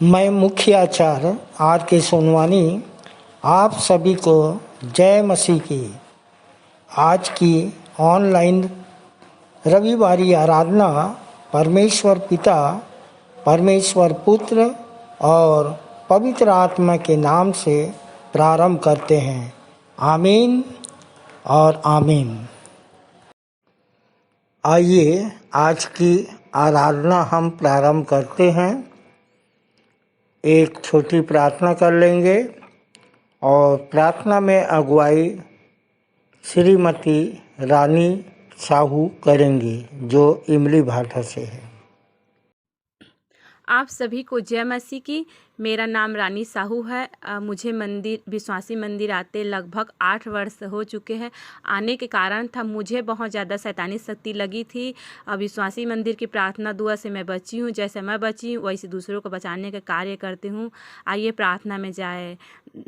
मैं मुख्य आचार्य आर के सोनवानी आप सभी को जय मसीह की आज की ऑनलाइन रविवारी आराधना परमेश्वर पिता, परमेश्वर पुत्र और पवित्र आत्मा के नाम से प्रारंभ करते हैं। आमीन और आमीन। आइए आज की आराधना हम प्रारंभ करते हैं। एक छोटी प्रार्थना कर लेंगे और प्रार्थना में अगुवाई श्रीमती रानी साहू करेंगी जो इमली भाटा से है। आप सभी को जय मसीह की। मेरा नाम रानी साहू है। मुझे विश्वासी मंदिर आते लगभग 8 वर्ष हो चुके हैं। आने के कारण था मुझे बहुत ज़्यादा शैतानी शक्ति लगी थी। विश्वासी मंदिर की प्रार्थना दुआ से मैं बची हूँ। जैसे मैं बची हूँ वैसे दूसरों को बचाने का कार्य करती हूँ। आइए प्रार्थना में जाए।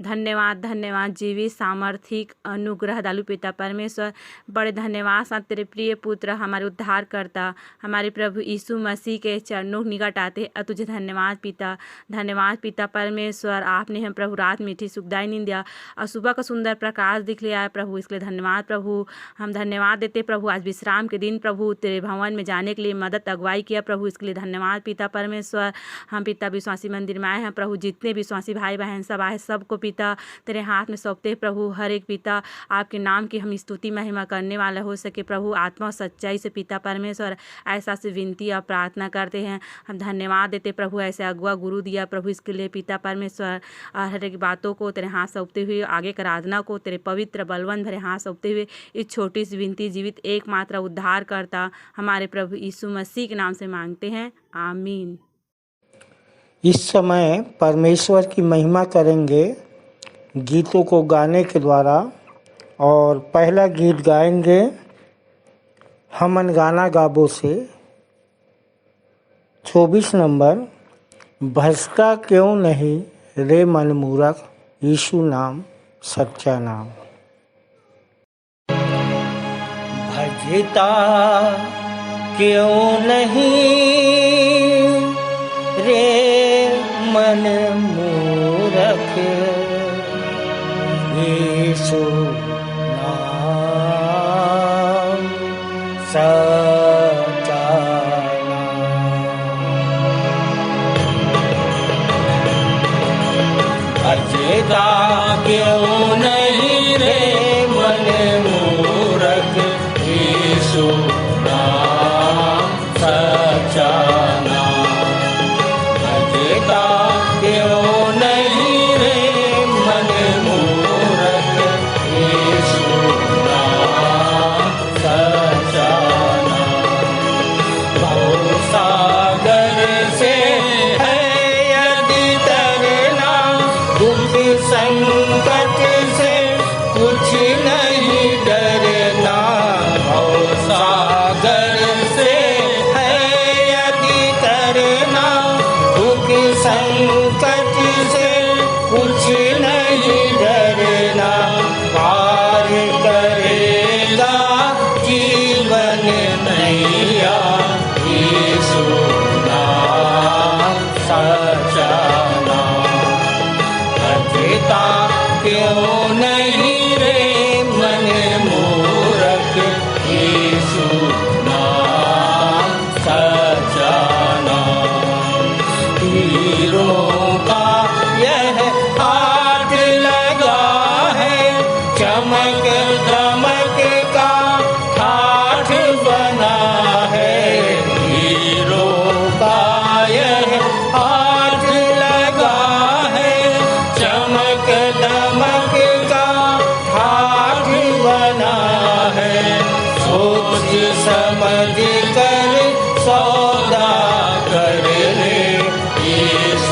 धन्यवाद धन्यवाद जीवित सामर्थिक अनुग्रह दालु पिता परमेश्वर, बड़े धन्यवाद सा तेरे प्रिय पुत्र हमारे उद्धार करता हमारे प्रभु यीशु मसीह के चरणों निकट आते तुझे धन्यवाद पिता। धन्यवाद पिता परमेश्वर, आपने हम प्रभु रात मीठी सुखदाई नींद दिया और सुबह का सुंदर प्रकाश दिख लिया है प्रभु, इसके लिए धन्यवाद प्रभु। हम धन्यवाद देते प्रभु आज विश्राम के दिन प्रभु तेरे भवन में जाने के लिए मदद अगुवाई किया प्रभु, इसके लिए धन्यवाद पिता परमेश्वर। हम पिता विश्वासी मंदिर में आए हैं प्रभु, जितने विश्वासी भाई बहन सब आए सबको पिता तेरे हाथ में सौंपते प्रभु। हर एक पिता आपके नाम की हम स्तुति महिमा करने वाला हो सके प्रभु, आत्मा सच्चाई से पिता परमेश्वर ऐसा से विनती और प्रार्थना करते हैं। हम धन्यवाद देते प्रभु ऐसे अगुआ गुरु दिया प्रभु, इसके लिए पिता परमेश्वर। और हर एक बातों को तेरे हाथ सौंपते हुए आगे की आराधना को तेरे पवित्र बलवंत भरे हाथ सौंपते हुए इस छोटी सी विनती जीवित एकमात्र उद्धार करता हमारे प्रभु यीशु मसीह के नाम से मांगते हैं, आमीन। इस समय परमेश्वर की महिमा करेंगे गीतों को गाने के द्वारा। और पहला गीत गाएंगे हमन गाना गाबो से 24 नंबर, भटका क्यों नहीं रे मन मूरख, यीशु नाम सच्चा नाम। भजता क्यों नहीं रे मन मूरख, यीशु नाम सच्चा नाम। भजता क्यों नहीं रे मन मूरख, यीशु नाम सच्चा नाम। भजता क्यों नहीं रे मन मूरख, यीशु नाम सच्चा नाम। भवसागर से है यदि तरना, दुख संकट से कुछ नहीं डरना। भवसागर से है यदि तरना, दुख संकट से कुछ नहीं डरना। पार करेगा जीवन नैया, यीशु नाम सच्चा नाम। भजता क्यों नहीं रे मन मूरख, यीशु नाम सच्चा नाम। हीरों का यह हाथ लगा है, चमक दमक का ठाठ बना है। हीरों का यह हाथ लगा है, चमक दमक का ठाठ बना है। सोच समझ कर सौदा कर ले, यीशु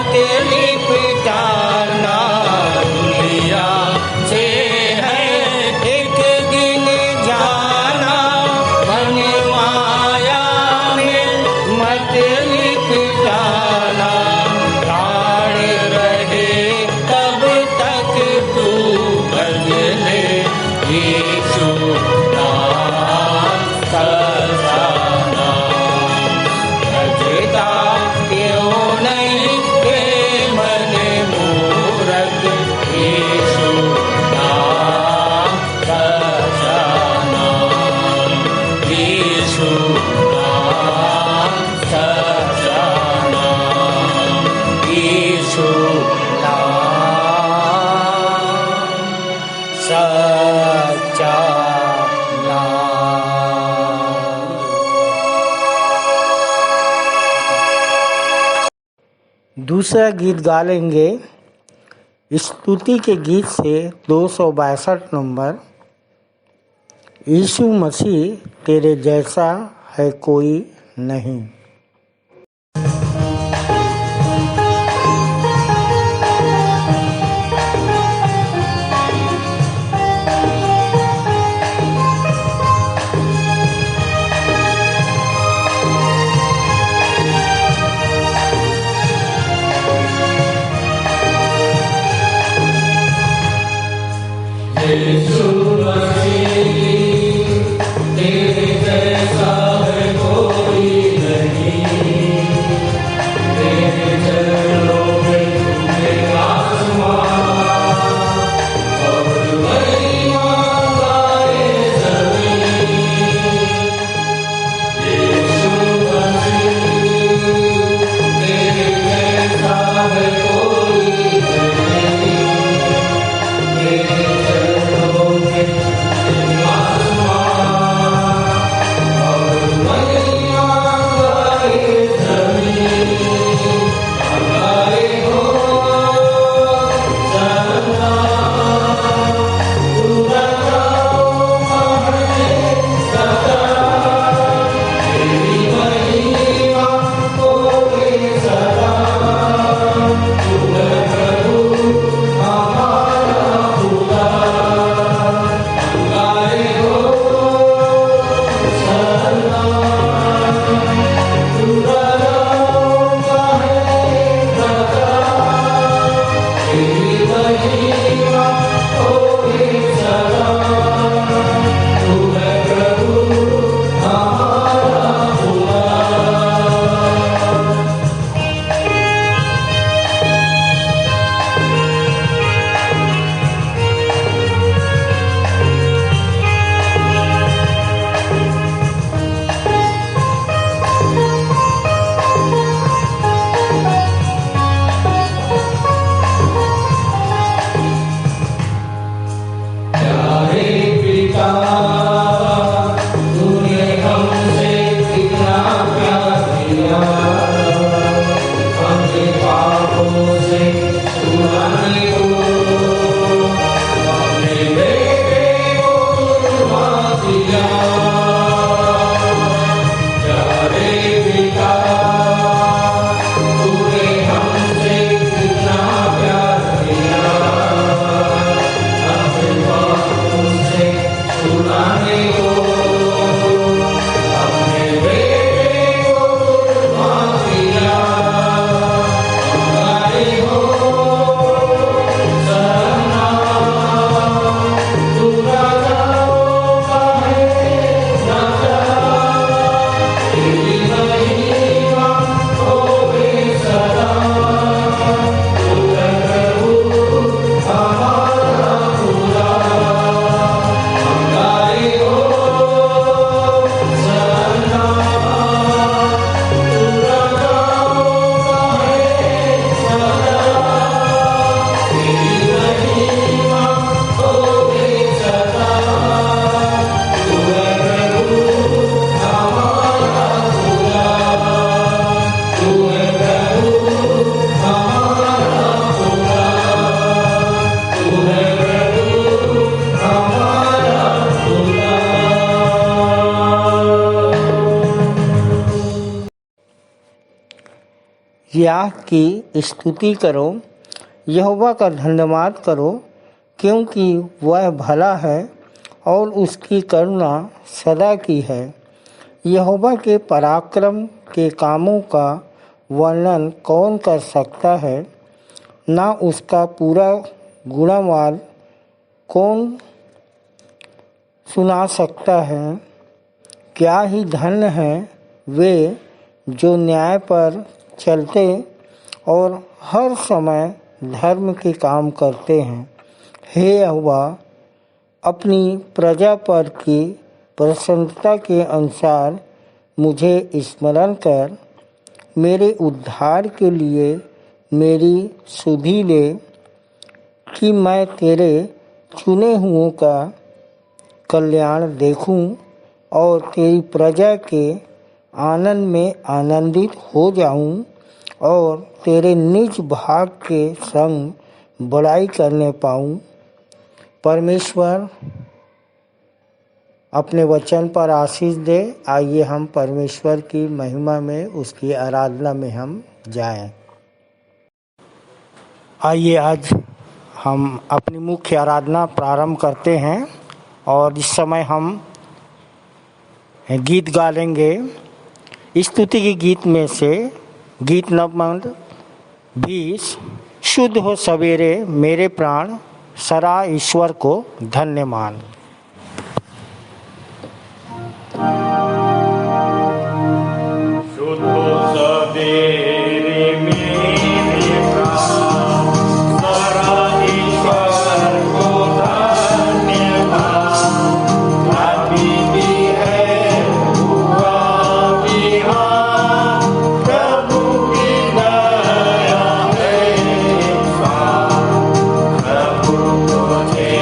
मत लिपटाना, दुनिया से है एक दिन जाना, मन माया में मत लिपटाना, प्राण रहे तब तक तू बदले यीशु नाम सच्चा नाम। भजता क्यों नहीं ये मन मूरख, यीशु नाम सच्चा नाम, यीशु नाम सच्चा नाम, यीशु नाम सच्चा नाम। दूसरा गीत गा लेंगे स्तुति के गीत से 262 नंबर। यीशु मसीह तेरे जैसा है कोई नहीं। तेरे जैसा है कोई नहीं। याह की स्तुति करो, यहोवा का धन्यवाद करो, क्योंकि वह भला है और उसकी करुणा सदा की है। यहोवा के पराक्रम के कामों का वर्णन कौन कर सकता है, ना उसका पूरा गुणवाद कौन सुना सकता है। क्या ही धन्य हैं वे जो न्याय पर चलते और हर समय धर्म के काम करते हैं। हे यहोवा, अपनी प्रजा पर की प्रसन्नता के अनुसार मुझे स्मरण कर, मेरे उद्धार के लिए मेरी सुधि ले, कि मैं तेरे चुने हुओं का कल्याण देखूं और तेरी प्रजा के आनंद में आनंदित हो जाऊं और तेरे निज भाग के संग बड़ाई करने पाऊं। परमेश्वर अपने वचन पर आशीष दे। आइए हम परमेश्वर की महिमा में, उसकी आराधना में हम जाएं। आइए आज हम अपनी मुख्य आराधना प्रारंभ करते हैं और इस समय हम गीत गा लेंगे। स्तुति के गीत में से गीत नंबर 20, शुद्ध हो सवेरे मेरे प्राण, सरा ईश्वर को धन्य मान। शुद्ध हो सवेरे मेरे प्राण, सरा ईश्वर को धन्य मान। अभी भी है हुआ बिहान, प्रभु की दया है पार। प्रभु तुझे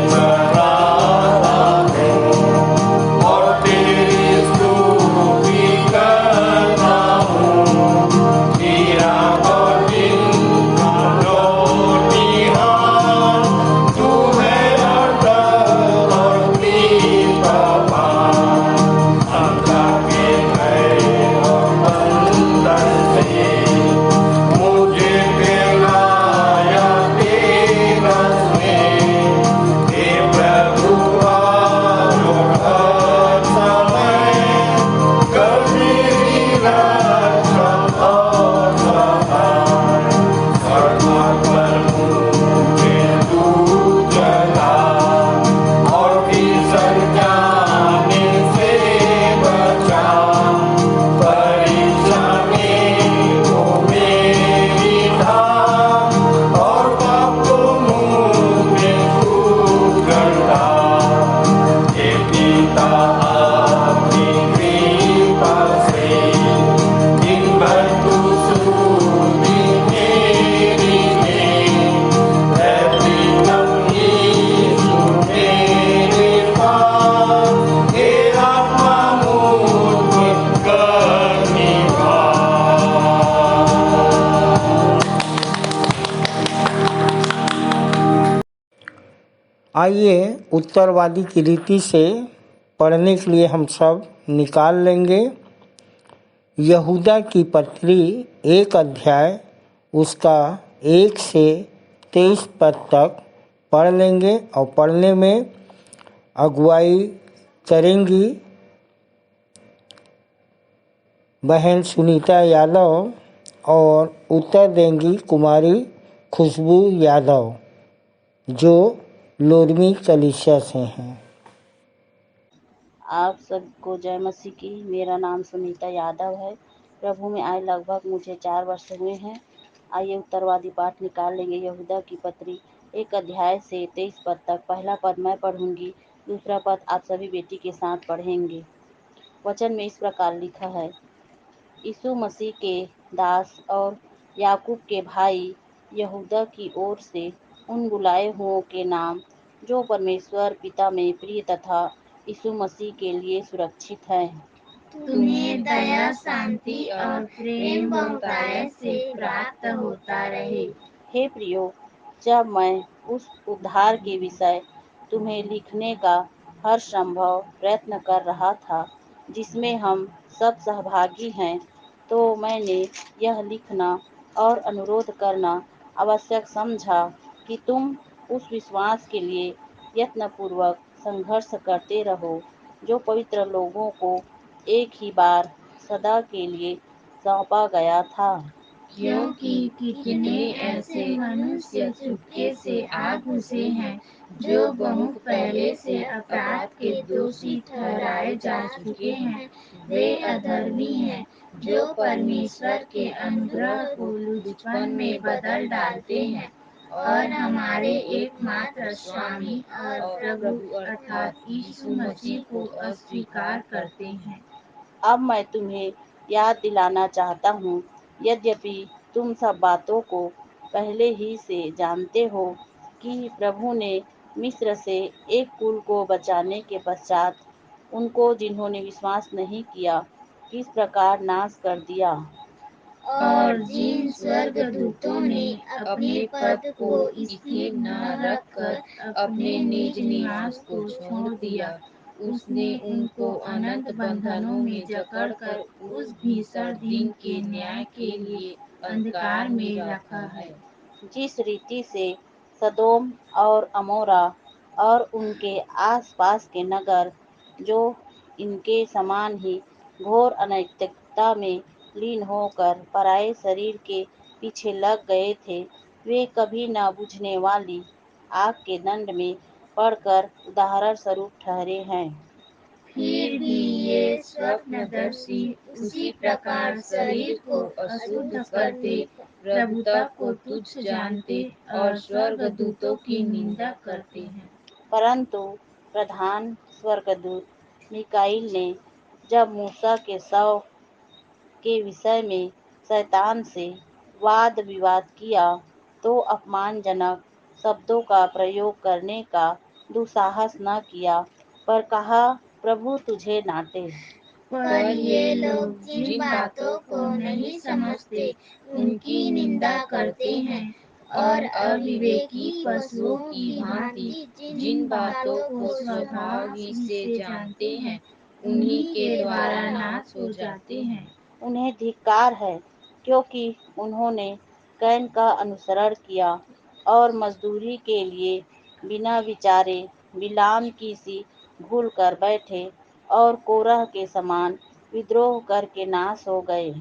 सराहता है और तेरी स्तुति करता हूँ। तेरा और दिन का लौटिहान, तू है अटल और कृपावान। अंधकार के भय और बंधन से मुझे दिलाया तेरा स्नेह। हे प्रभु आज और हर समय, कर मेरी रक्षा और सहाय। सड़कों पर मुझे तू चला और भीषण जाने से बचा। परीक्षा में हो मेरी धाम और पाप को मुँह में छूट गया। हे पिता आपकी कृपा से दिन भर तू सुनी मेरी है। प्रीतम यीशु मेरे पास, हे आत्मा मुझ में कर निवास। आइए उत्तरवादी की रीति से पढ़ने के लिए हम सब निकाल लेंगे। यहूदा की पत्री 1 अध्याय उसका 1 से 23 पद तक पढ़ लेंगे और पढ़ने में अगुवाई करेंगी बहन सुनीता यादव और उत्तर देंगी कुमारी खुशबू यादव, जो लोरमी कलीसिया से हैं। आप सबको जय मसीह की। मेरा नाम सुनीता यादव है। प्रभु में आए लगभग मुझे 4 वर्ष हुए हैं। आइए उत्तरवादी पाठ निकाल लेंगे। यहूदा की पत्री 1 अध्याय से 23 पद तक। पहला पद मैं पढ़ूंगी, दूसरा पद आप सभी बेटी के साथ पढ़ेंगे। वचन में इस प्रकार लिखा है, यीशु मसीह के दास और याकूब के भाई यहूदा की ओर से उन बुलाए हुओं के नाम जो परमेश्वर पिता में प्रिय तथा यीशु मसीह के लिए सुरक्षित है। तुम्हें दया, शांति और प्रेम बहुतायत से प्राप्त होता रहे। हे प्रियो, जब मैं उस उद्धार के विषय तुम्हें लिखने का हर संभव प्रयत्न कर रहा था जिसमें हम सब सहभागी हैं, तो मैंने यह लिखना और अनुरोध करना आवश्यक समझा कि तुम उस विश्वास के लिए यत्नपूर्वक संघर्ष करते रहो जो पवित्र लोगों को एक ही बार सदा के लिए सौंपा गया था। क्योंकि कितने ऐसे मनुष्य चुपके से आ घुसे हैं जो बहुत पहले से अपराध के दोषी ठहराए जा चुके हैं। वे अधर्मी हैं जो परमेश्वर के अनुग्रह को लुचपन में बदल डालते हैं और हमारे एकमात्र स्वामी और प्रभु अर्थात यीशु मसीह को अस्वीकार करते हैं। अब मैं तुम्हें याद दिलाना चाहता हूँ, यद्यपि तुम सब बातों को पहले ही से जानते हो, कि प्रभु ने मिस्र से एक कुल को बचाने के पश्चात उनको जिन्होंने विश्वास नहीं किया किस प्रकार नाश कर दिया। और जिन स्वर्गदूतों ने अपने पद को स्थिर न रखकर अपने निज निवास को छोड़ दिया, उसने उनको अनंत बंधनों में जकड़कर उस भीषण दिन के न्याय के लिए अंधकार में रखा है। जिस रीति से सदोम और अमोरा और उनके आसपास के नगर, जो इनके समान ही घोर अनैतिकता में लीन होकर पराये शरीर के पीछे लग गए थे, वे कभी न बुझने वाली आग के दंड में पड़कर उदाहरण स्वरूप ठहरे हैं। फिर भी ये स्वप्नदर्शी उसी प्रकार शरीर को अशुद्ध करते, प्रभुता को तुच्छ जानते और स्वर्गदूतों की निंदा करते हैं। परंतु प्रधान स्वर्गदूत मिकाईल ने जब मूसा के शव के विषय में शैतान से वाद विवाद किया, तो अपमानजनक शब्दों का प्रयोग करने का दुस्साहस न किया, पर कहा, प्रभु तुझे डांटे। पर ये लोग जिन बातों को नहीं समझते उनकी निंदा करते हैं और अविवेकी पशुओं की भांति जिन बातों को स्वभाव ही से जानते हैं उन्हीं के द्वारा नाश हो जाते हैं। उन्हें धिक्कार है, क्योंकि उन्होंने कैन का अनुसरण किया और मजदूरी के लिए बिना विचारे बिलाम की सी भूल कर बैठे और कोरह के समान विद्रोह करके नाश हो गए।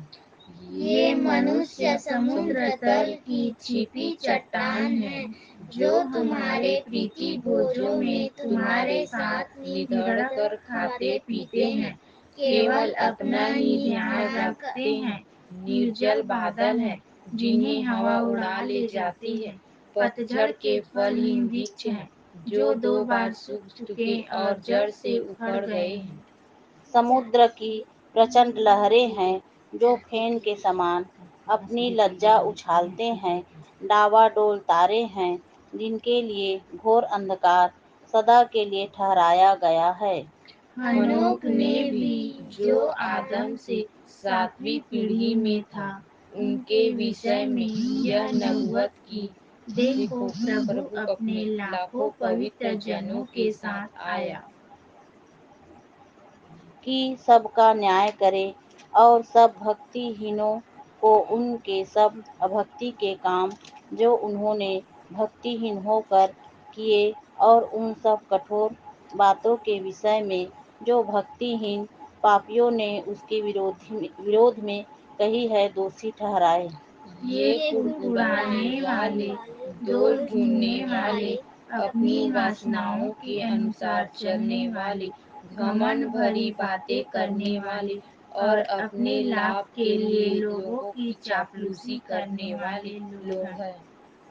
ये मनुष्य समुद्र तल की छिपी चट्टान है, जो तुम्हारे प्रीति भोजों में तुम्हारे साथ निधड़ कर खाते पीते हैं, केवल अपना ही ध्यान रखते हैं। निर्जल बादल है जिन्हें हवा उड़ा ले जाती है, पतझड़ के फलहीन वृक्ष हैं जो 2 बार सूख चुके और जड़ से उखड़ गए हैं। समुद्र की प्रचंड लहरें हैं, जो फेन के समान अपनी लज्जा उछालते हैं। डावाडोल तारे हैं, जिनके लिए घोर अंधकार सदा के लिए ठहराया गया है। हनोक ने भी, जो आदम से 7वीं पीढ़ी में था, उनके विषय में यह नबूवत की, देखो प्रभु अपने लाखों पवित्र जनों के साथ आया, कि सबका न्याय करे और सब भक्तिहीनों को उनके सब अभक्ति के काम जो उन्होंने भक्तिहीन होकर किए, और उन सब कठोर बातों के विषय में जो भक्तिहीन पापियों ने उसके विरोध में कही है, दोषी ठहराए। ये कुड़कुड़ाने वाले, डोल ढूंढने वाले, अपनी वासनाओं के अनुसार चलने वाले, घमंड भरी बातें करने वाले और अपने लाभ के लिए लोगों की चापलूसी करने वाले लोग हैं।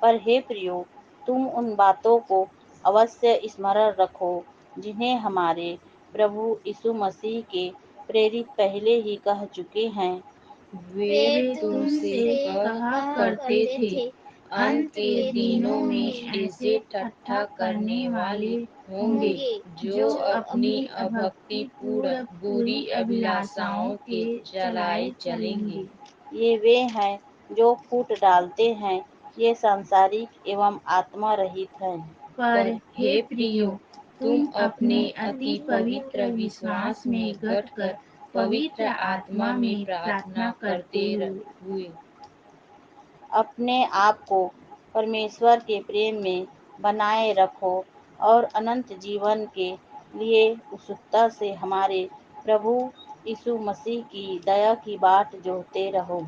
पर हे प्रियो, तुम उन बातों को अवश्य स्मरण रखो, जिन्हें हमारे प्रभु यीशु मसीह के प्रेरित पहले ही कह चुके हैं। वे तुमसे कहा करते थे, अंत के दिनों में ऐसे ठट्ठा करने वाले होंगे जो अपनी अभक्तिपूर्ण बुरी अभिलाषाओं के चलाए चलेंगे। ये वे हैं जो फूट डालते हैं, ये सांसारिक एवं आत्मा रहित हैं। पर हे प्रियो, तुम अपने अति पवित्र विश्वास में डटकर पवित्र आत्मा में प्रार्थना करते हुए अपने आप को परमेश्वर के प्रेम में बनाए रखो और अनंत जीवन के लिए उत्सुकता से हमारे प्रभु यीशु मसीह की दया की बाट जोहते रहो।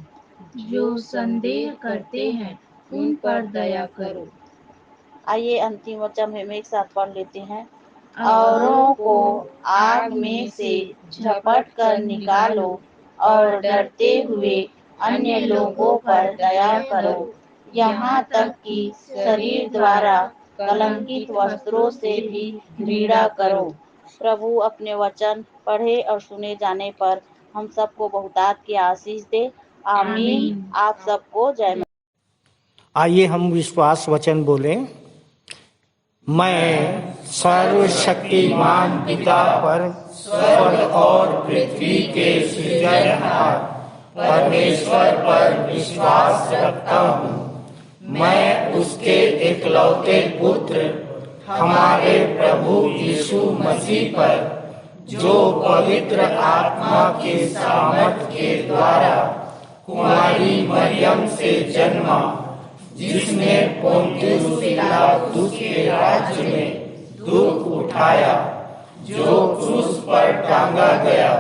जो संदेह करते हैं उन पर दया करो। आइए अंतिम वचन हम एक साथ पढ़ लेते हैं। औरों को आग में से झपट कर निकालो और डरते हुए अन्य लोगों पर दया करो, यहाँ तक कि शरीर द्वारा कलंकित वस्त्रों से भी घृणा करो। प्रभु अपने वचन पढ़े और सुने जाने पर हम सबको बहुतायत की आशीष दे। आमीन। आप सबको जय मसीह। आइए हम विश्वास वचन बोलें। मैं सर्वशक्तिमान पिता पर स्वर्ग और पृथ्वी के सृजनहार परमेश्वर पर विश्वास रखता हूँ। मैं उसके एकलौते पुत्र हमारे प्रभु यीशु मसीह पर, जो पवित्र आत्मा के सामर्थ के द्वारा कुमारी मरियम से जन्मा, जिसने पोंतियुस पिलातुस के राज्य में दुख उठाया, जो क्रूस पर टांगा गया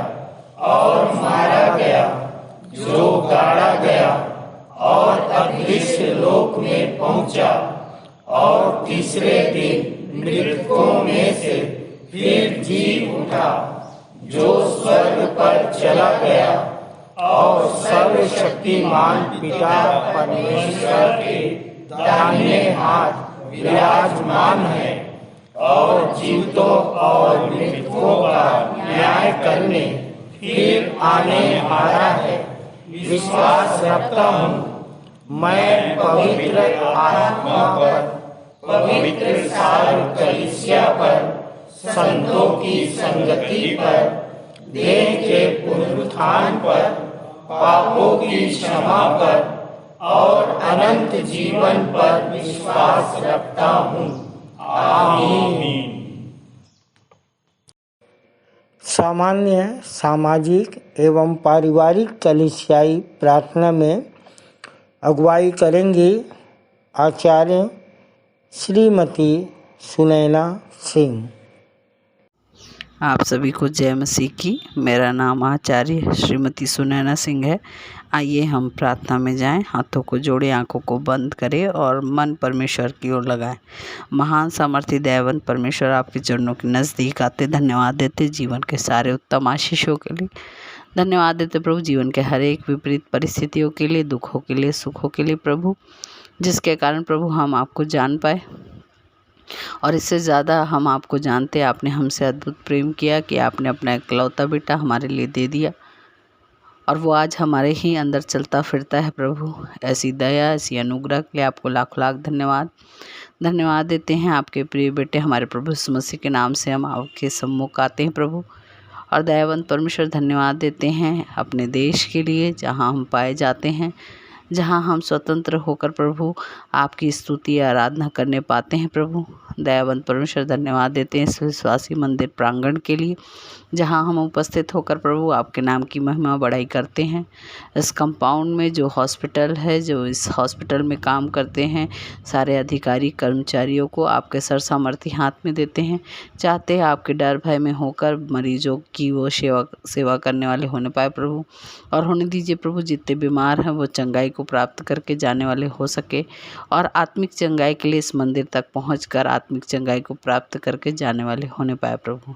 और मारा गया, जो गाड़ा गया और अदृश्य लोक में पहुंचा, और तीसरे दिन मृतकों में से फिर जी उठा, जो स्वर्ग पर चला गया और सर्वशक्तिमान पिता परमेश्वर के दाहिने हाथ विराजमान है, और जीवितों और मृतकों का न्याय करने फिर आने वाला है। विश्वास रखता हूँ मैं पवित्र आत्मा पर, पवित्र सारी कलीसिया पर, संतों की संगति पर, देह के पुनरुत्थान पर, पापों की क्षमा पर और अनंत जीवन पर विश्वास रखता हूँ। आमीन। सामान्य सामाजिक एवं पारिवारिक कलीसियाई प्रार्थना में अगुवाई करेंगी आचार्य श्रीमती सुनैना सिंह। आप सभी को जय मसीह की। मेरा नाम आचार्य श्रीमती सुनैना सिंह है। आइए हम प्रार्थना में जाएं। हाथों को जोड़े, आंखों को बंद करें और मन परमेश्वर की ओर लगाएं। महान सामर्थी दयावान परमेश्वर, आपके चरणों के नज़दीक आते धन्यवाद देते जीवन के सारे उत्तम आशीषों के लिए। धन्यवाद देते प्रभु जीवन के हर एक विपरीत परिस्थितियों के लिए, दुखों के लिए, सुखों के लिए प्रभु, जिसके कारण प्रभु हम आपको जान पाए और इससे ज़्यादा हम आपको जानते। आपने हमसे अद्भुत प्रेम किया कि आपने अपना इकलौता बेटा हमारे लिए दे दिया और वो आज हमारे ही अंदर चलता फिरता है प्रभु। ऐसी दया, ऐसी अनुग्रह के लिए आपको लाख लाख धन्यवाद देते हैं। आपके प्रिय बेटे हमारे प्रभु यीशु मसीह के नाम से हम आपके सम्मुख आते हैं प्रभु। और दयावंत परमेश्वर, धन्यवाद देते हैं अपने देश के लिए, जहाँ हम पाए जाते हैं, जहाँ हम स्वतंत्र होकर प्रभु आपकी स्तुति आराधना करने पाते हैं प्रभु। दयावंत परमेश्वर, धन्यवाद देते हैं इस विश्वासी मंदिर प्रांगण के लिए, जहाँ हम उपस्थित होकर प्रभु आपके नाम की महिमा बढ़ाई करते हैं। इस कंपाउंड में जो हॉस्पिटल है, जो इस हॉस्पिटल में काम करते हैं, सारे अधिकारी कर्मचारियों को आपके सरसामर्थी हाथ में देते हैं। चाहते हैं आपके डर भय में होकर मरीजों की वो सेवा करने वाले होने पाए प्रभु। और होने दीजिए प्रभु, जितने बीमार हैं वो चंगाई को प्राप्त करके जाने वाले हो सके और आत्मिक चंगाई के लिए इस मंदिर तक पहुंचकर आत्मिक चंगाई को प्राप्त करके जाने वाले होने पाए प्रभु।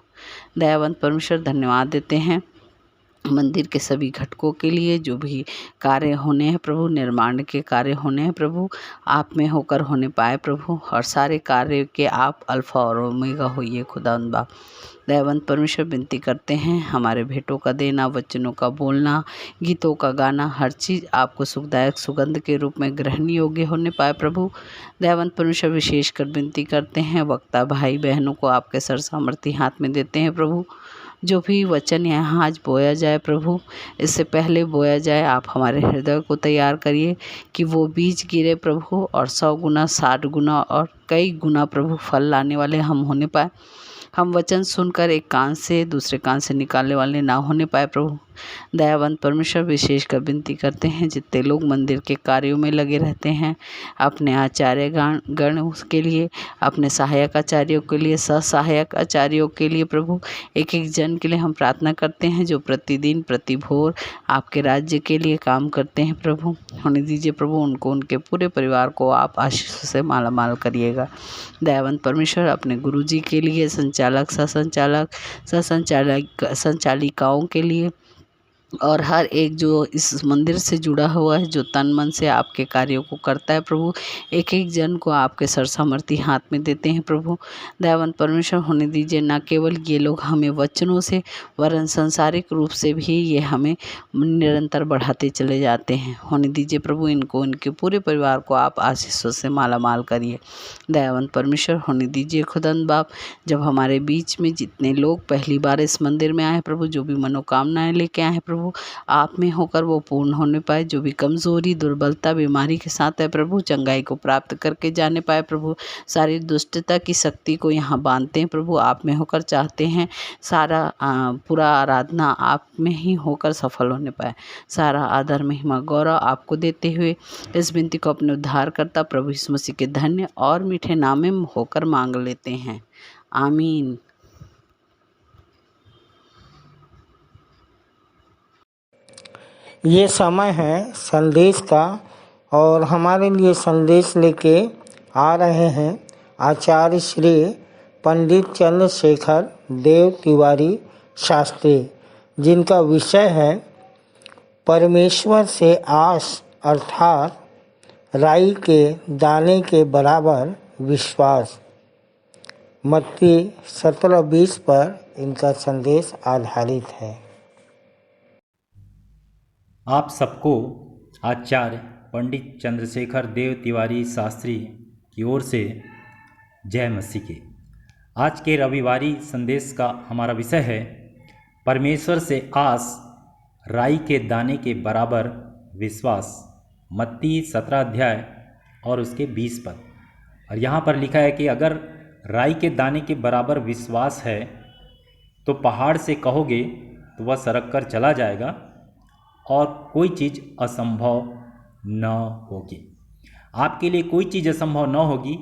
दयावंत परमेश्वर, धन्यवाद देते हैं मंदिर के सभी घटकों के लिए, जो भी कार्य होने हैं प्रभु, निर्माण के कार्य होने हैं प्रभु, आप में होकर होने पाए प्रभु। और सारे कार्य के आप अल्फा और ओमेगा होइए खुदावंद बाप। दयावंत परमेश्वर, विनती करते हैं हमारे भेंटों का देना, वचनों का बोलना, गीतों का गाना, हर चीज़ आपको सुखदायक सुगंध के रूप में ग्रहण योग्य होने पाए प्रभु। दयावंत परमेश्वर, विशेषकर विनती करते हैं वक्ता भाई बहनों को आपके सरसामर्थी हाथ में देते हैं प्रभु। जो भी वचन यहाँ आज बोया जाए प्रभु, इससे पहले बोया जाए आप हमारे हृदय को तैयार करिए कि वो बीज गिरे प्रभु और 100 गुना 60 गुना और कई गुना प्रभु फल लाने वाले हम होने पाए। हम वचन सुनकर एक कान से दूसरे कान से निकालने वाले ना होने पाए प्रभु। दयावंत परमेश्वर विशेषकर विनती करते हैं जितने लोग मंदिर के कार्यों में लगे रहते हैं, अपने आचार्य गण के लिए, अपने सहायक आचार्यों के लिए, सहायक आचार्यों के लिए प्रभु, एक एक जन के लिए हम प्रार्थना करते हैं जो प्रतिदिन प्रतिभोर आपके राज्य के लिए काम करते हैं प्रभु। होने दीजिए प्रभु, उनको उनके पूरे परिवार को आप आशीषों से माला माल करिएगा। दयावंत परमेश्वर अपने गुरुजी के लिए, संचालक संचालिकाओं के लिए और हर एक जो इस मंदिर से जुड़ा हुआ है, जो तन मन से आपके कार्यों को करता है प्रभु, एक एक जन को आपके सरसामर्थी हाथ में देते हैं प्रभु। दयावंत परमेश्वर होने दीजिए, न केवल ये लोग हमें वचनों से वरन सांसारिक रूप से भी ये हमें निरंतर बढ़ाते चले जाते हैं। होने दीजिए प्रभु, इनको इनके पूरे परिवार को आप आशीषों से माला माल करिए। दयावंत परमेश्वर होने दीजिए खुदावंद बाप, जब हमारे बीच में जितने लोग पहली बार इस मंदिर में आए प्रभु, जो भी मनोकामनाएं लेके आए हैं प्रभु, आप में होकर वो पूर्ण होने पाए। जो भी कमजोरी, दुर्बलता, बीमारी के साथ है प्रभु, चंगाई को प्राप्त करके जाने पाए प्रभु। सारी दुष्टता की शक्ति को यहाँ बांधते हैं प्रभु, आप में होकर चाहते हैं सारा पूरा आराधना आप में ही होकर सफल होने पाए। सारा आदर, महिमा, गौरव आपको देते हुए इस विनती को अपने उद्धारकर्ता प्रभु यीशु मसीह के धन्य और मीठे नाम में होकर मांग लेते हैं, आमीन। ये समय है संदेश का और हमारे लिए संदेश लेके आ रहे हैं आचार्य श्री पंडित चंद्रशेखर देव तिवारी शास्त्री, जिनका विषय है परमेश्वर से आस अर्थात राई के दाने के बराबर विश्वास। मत्ती 17:20 पर इनका संदेश आधारित है। आप सबको आचार्य पंडित चंद्रशेखर देव तिवारी शास्त्री की ओर से जय मसीह की। आज के रविवारी संदेश का हमारा विषय है परमेश्वर से आस राई के दाने के बराबर विश्वास। मत्ती 17 अध्याय और उसके 20 पद। और यहाँ पर लिखा है कि अगर राई के दाने के बराबर विश्वास है तो पहाड़ से कहोगे तो वह सरक कर चला जाएगा और कोई चीज़ असंभव न होगी। आपके लिए कोई चीज़ असंभव न होगी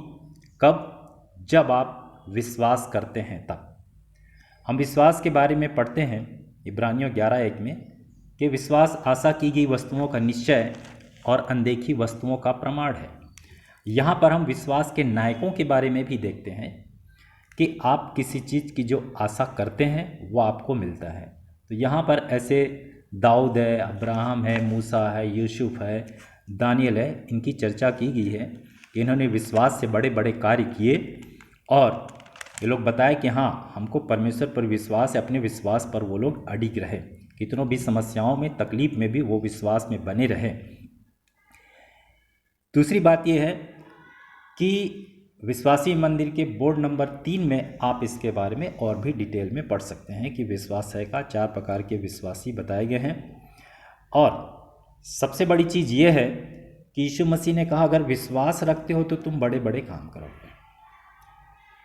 कब? जब आप विश्वास करते हैं तब। हम विश्वास के बारे में पढ़ते हैं इब्रानियों 11:1 में कि विश्वास आशा की गई वस्तुओं का निश्चय और अनदेखी वस्तुओं का प्रमाण है। यहाँ पर हम विश्वास के नायकों के बारे में भी देखते हैं कि आप किसी चीज़ की जो आशा करते हैं वो आपको मिलता है। तो यहाँ पर ऐसे दाऊद है, अब्राहम है, मूसा है, यूसुफ है, दानियल है, इनकी चर्चा की गई है कि इन्होंने विश्वास से बड़े बड़े कार्य किए और ये लोग बताए कि हाँ, हमको परमेश्वर पर विश्वास है। अपने विश्वास पर वो लोग अडिग रहे, कितनों भी समस्याओं में, तकलीफ में भी वो विश्वास में बने रहे। दूसरी बात ये है कि विश्वासी मंदिर के बोर्ड नंबर 3 में आप इसके बारे में और भी डिटेल में पढ़ सकते हैं कि विश्वास है का 4 प्रकार के विश्वासी बताए गए हैं। और सबसे बड़ी चीज़ ये है कि यीशु मसीह ने कहा अगर विश्वास रखते हो तो तुम बड़े बड़े काम करोगे।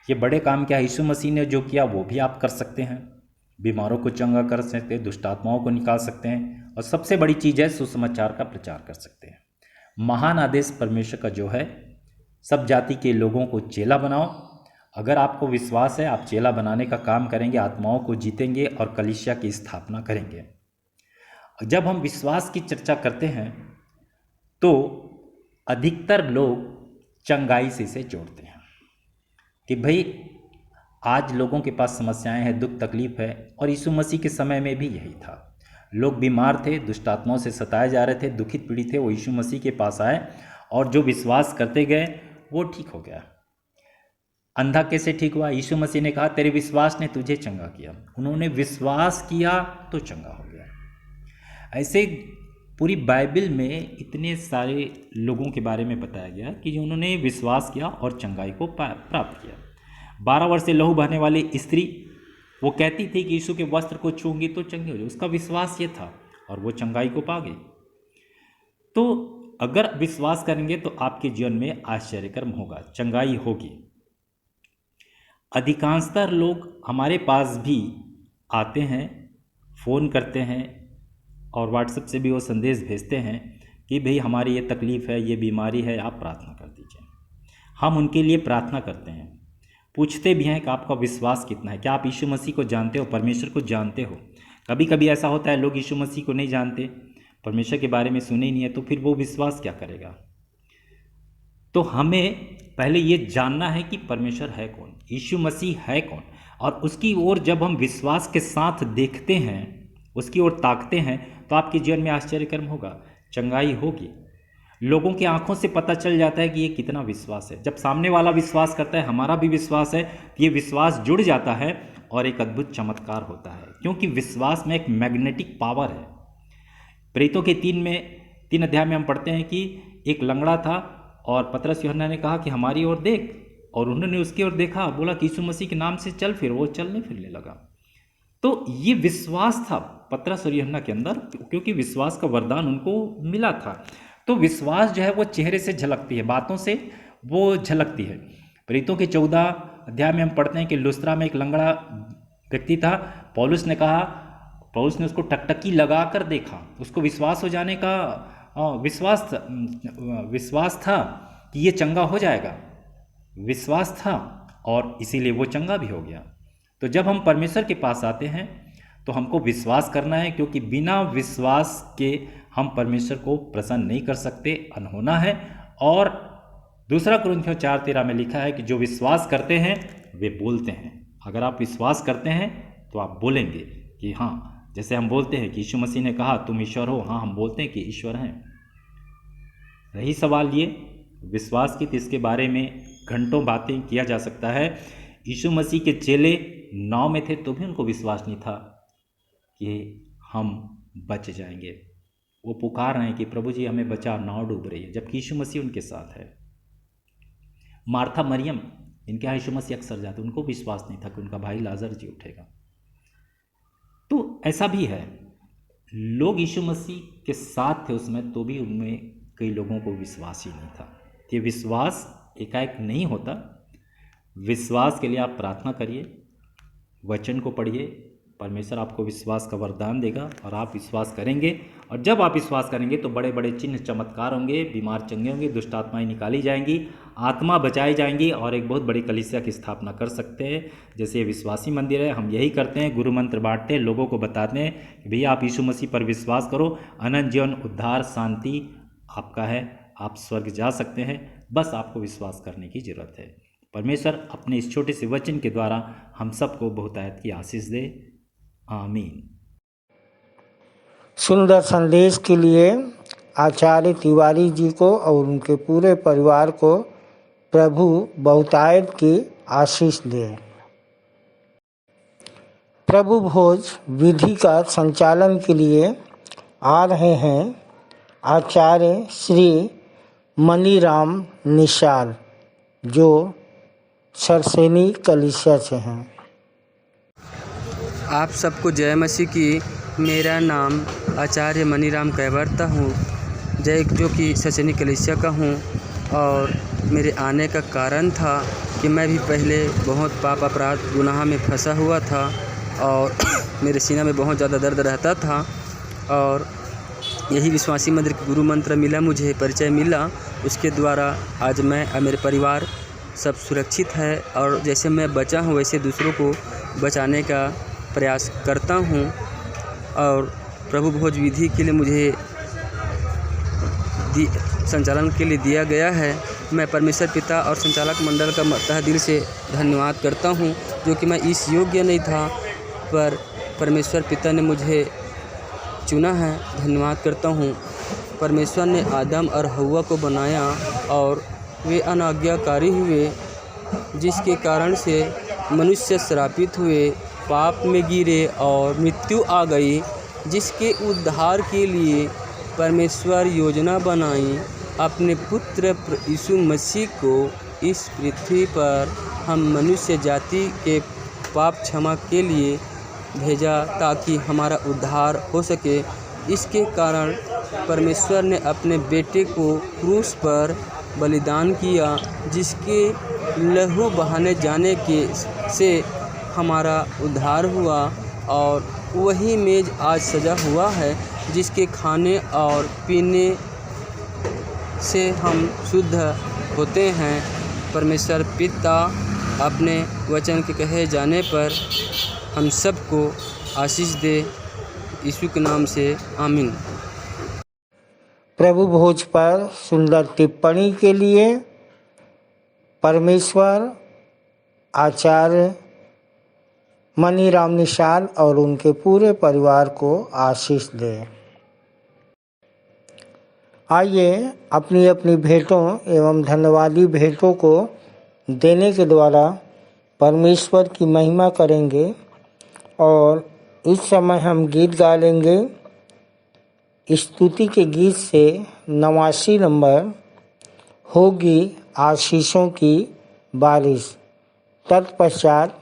ये बड़े काम क्या? यीशु मसीह ने जो किया वो भी आप कर सकते हैं। बीमारों को चंगा कर सकते हैं, दुष्ट आत्माओं को निकाल सकते हैं और सबसे बड़ी चीज़ है सुसमाचार का प्रचार कर सकते हैं। महान आदेश परमेश्वर का जो है सब जाति के लोगों को चेला बनाओ। अगर आपको विश्वास है आप चेला बनाने का काम करेंगे, आत्माओं को जीतेंगे और कलीसिया की स्थापना करेंगे। जब हम विश्वास की चर्चा करते हैं तो अधिकतर लोग चंगाई से इसे जोड़ते हैं कि भाई आज लोगों के पास समस्याएं हैं, दुख तकलीफ है। और यीशु मसीह के समय में भी यही था। लोग बीमार थे, दुष्ट आत्माओं से सताए जा रहे थे, दुखित पीड़ित थे, वो यीशु मसीह के पास आए और जो विश्वास करते गए वो ठीक हो गया। अंधा कैसे ठीक हुआ? यीशु मसीह ने कहा तेरे विश्वास ने तुझे चंगा किया। उन्होंने विश्वास किया तो चंगा हो गया। ऐसे पूरी बाइबल में इतने सारे लोगों के बारे में बताया गया कि उन्होंने विश्वास किया और चंगाई को प्राप्त किया। 12 वर्ष से लहू बहने वाली स्त्री, वो कहती थी कि यीशु के वस्त्र को छूंगी तो चंगी हो जाए। उसका विश्वास ये था और वो चंगाई को पा गई। तो अगर विश्वास करेंगे तो आपके जीवन में आश्चर्यकर्म होगा, चंगाई होगी। अधिकांशतः लोग हमारे पास भी आते हैं, फ़ोन करते हैं और व्हाट्सएप से भी वो संदेश भेजते हैं कि भाई हमारी ये तकलीफ़ है, ये बीमारी है, आप प्रार्थना कर दीजिए। हम उनके लिए प्रार्थना करते हैं, पूछते भी हैं कि आपका विश्वास कितना है, क्या आप यीशु मसीह को जानते हो, परमेश्वर को जानते हो। कभी कभी ऐसा होता है लोग यीशु मसीह को नहीं जानते, परमेश्वर के बारे में सुने ही नहीं है, तो फिर वो विश्वास क्या करेगा। तो हमें पहले ये जानना है कि परमेश्वर है कौन, यीशु मसीह है कौन, और उसकी ओर जब हम विश्वास के साथ देखते हैं, उसकी ओर ताकते हैं, तो आपके जीवन में आश्चर्यकर्म होगा, चंगाई होगी। लोगों की आंखों से पता चल जाता है कि ये कितना विश्वास है। जब सामने वाला विश्वास करता है, हमारा भी विश्वास है, ये विश्वास जुड़ जाता है और एक अद्भुत चमत्कार होता है, क्योंकि विश्वास में एक मैग्नेटिक पावर है। प्रेरितों के 3 अध्याय में हम पढ़ते हैं कि एक लंगड़ा था और पतरस यूहन्ना ने कहा कि हमारी ओर देख, और उन्होंने उसकी ओर देखा, बोला कि यीशु मसीह के नाम से चल फिर, वो चलने फिरने लगा। तो ये विश्वास था पतरस और यूहन्ना के अंदर, क्योंकि विश्वास का वरदान उनको मिला था। तो विश्वास जो है वो चेहरे से झलकती है, बातों से वो झलकती है। प्रेरितों के 14 अध्याय में हम पढ़ते हैं कि लुस्त्रा में एक लंगड़ा व्यक्ति था। पौलुस ने उसको टकटकी लगा कर देखा, उसको विश्वास हो जाने का विश्वास था कि ये चंगा हो जाएगा, विश्वास था, और इसीलिए वो चंगा भी हो गया। तो जब हम परमेश्वर के पास आते हैं तो हमको विश्वास करना है, क्योंकि बिना विश्वास के हम परमेश्वर को प्रसन्न नहीं कर सकते, अनहोना है। और 2 कुरिन्थियों 4:13 में लिखा है कि जो विश्वास करते हैं वे बोलते हैं। अगर आप विश्वास करते हैं तो आप बोलेंगे कि हाँ, जैसे हम बोलते हैं कि यीशु मसीह ने कहा तुम ईश्वर हो, हाँ हम बोलते हैं कि ईश्वर हैं। रही सवाल ये विश्वास की, तो इसके बारे में घंटों बातें किया जा सकता है। यीशु मसीह के चेले नाव में थे तो भी उनको विश्वास नहीं था कि हम बच जाएंगे। वो पुकार रहे हैं कि प्रभु जी हमें बचा, नाव डूब रही है, जबकि यीशु मसीह उनके साथ है। मार्था मरियम, इनके यहाँ यीशु मसीह अक्सर जाते, उनको विश्वास नहीं था कि उनका भाई लाजर जी उठेगा। तो ऐसा भी है, लोग यीशु मसीह के साथ थे उसमें, तो भी उनमें कई लोगों को विश्वास ही नहीं था। ये विश्वास एकाएक नहीं होता। विश्वास के लिए आप प्रार्थना करिए, वचन को पढ़िए, परमेश्वर आपको विश्वास का वरदान देगा और आप विश्वास करेंगे। और जब आप विश्वास करेंगे तो बड़े बड़े चिन्ह चमत्कार होंगे, बीमार चंगे होंगे, दुष्ट आत्माएं निकाली जाएंगी, आत्मा बचाई जाएंगी और एक बहुत बड़ी कलीसिया की स्थापना कर सकते हैं। जैसे ये विश्वासी मंदिर है, हम यही करते हैं, गुरु मंत्र बांटते हैं, लोगों को बताते हैं कि भैया आप यीशु मसीह पर विश्वास करो, अनंत जीवन, उद्धार, शांति आपका है, आप स्वर्ग जा सकते हैं। बस आपको विश्वास करने की ज़रूरत है। परमेश्वर अपने इस छोटे से वचन के द्वारा हम सबको बहुतायत की आशीष दे। आमीन। सुंदर संदेश के लिए आचार्य तिवारी जी को और उनके पूरे परिवार को प्रभु बहुतायत की आशीष दे। प्रभु भोज विधि का संचालन के लिए आ रहे हैं आचार्य श्री मनीराम निशाल, जो सरसेनी कलीसिया से हैं। आप सबको जय मसीह की। मेरा नाम आचार्य मनीराम कैवर्ता हूँ, जो कि सरसेनी कलीसिया का हूँ। और मेरे आने का कारण था कि मैं भी पहले बहुत पाप अपराध गुनाह में फंसा हुआ था और मेरे सीना में बहुत ज़्यादा दर्द रहता था। और यही विश्वासी मंदिर के गुरु मंत्र मिला, मुझे परिचय मिला, उसके द्वारा आज मैं और मेरे परिवार सब सुरक्षित है। और जैसे मैं बचा हूँ वैसे दूसरों को बचाने का प्रयास करता हूँ। और प्रभु भोज विधि के लिए मुझे संचालन के लिए दिया गया है। मैं परमेश्वर पिता और संचालक मंडल का तहे दिल से धन्यवाद करता हूँ, जो कि मैं इस योग्य नहीं था, पर परमेश्वर पिता ने मुझे चुना है। धन्यवाद करता हूँ। परमेश्वर ने आदम और हव्वा को बनाया और वे अनाज्ञाकारी हुए, जिसके कारण से मनुष्य श्रापित हुए, पाप में गिरे और मृत्यु आ गई। जिसके उद्धार के लिए परमेश्वर योजना बनाई, अपने पुत्र यीशु मसीह को इस पृथ्वी पर हम मनुष्य जाति के पाप क्षमा के लिए भेजा, ताकि हमारा उद्धार हो सके। इसके कारण परमेश्वर ने अपने बेटे को क्रूस पर बलिदान किया, जिसके लहू बहाने जाने के से हमारा उद्धार हुआ, और वही मेज़ आज सजा हुआ है जिसके खाने और पीने से हम शुद्ध होते हैं। परमेश्वर पिता अपने वचन के कहे जाने पर हम सबको आशीष दे, यीशु के नाम से आमीन। प्रभु भोज पर सुंदर टिप्पणी के लिए परमेश्वर आचार्य मनीराम निशाल और उनके पूरे परिवार को आशीष दे। आइए अपनी अपनी भेंटों एवं धन्यवादी भेंटों को देने के द्वारा परमेश्वर की महिमा करेंगे और इस समय हम गीत गा लेंगे। स्तुति के गीत से 89 नंबर, होगी आशीषों की बारिश। तत्पश्चात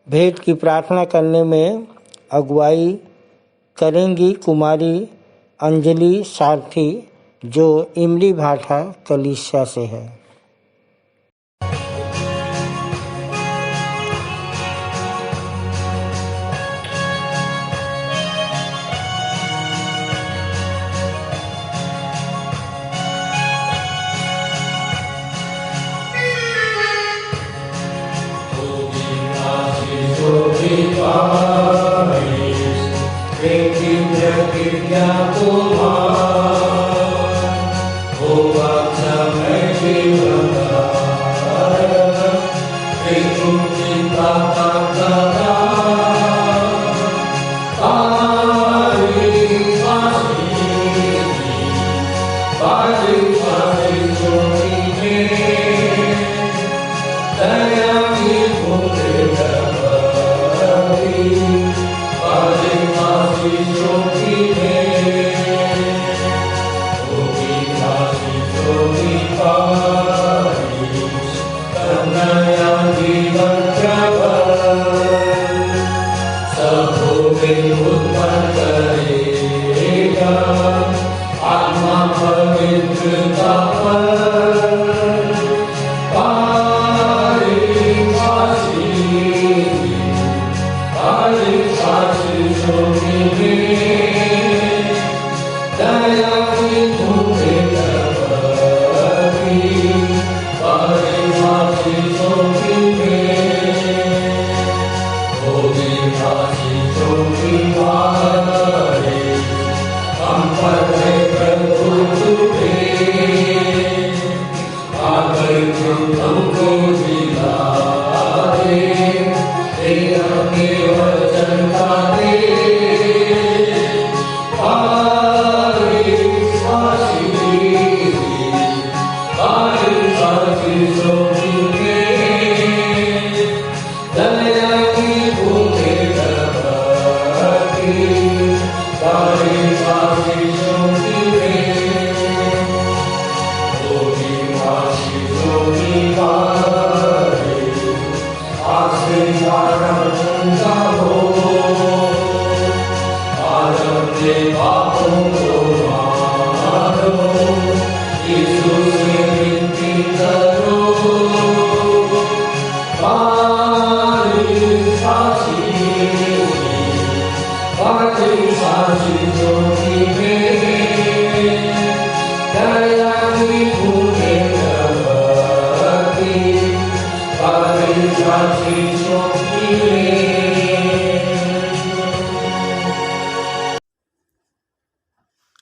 भेंट की प्रार्थना करने में अगुवाई करेंगी कुमारी अंजलि सारथी, जो इमली भाठा कलीसिया से है।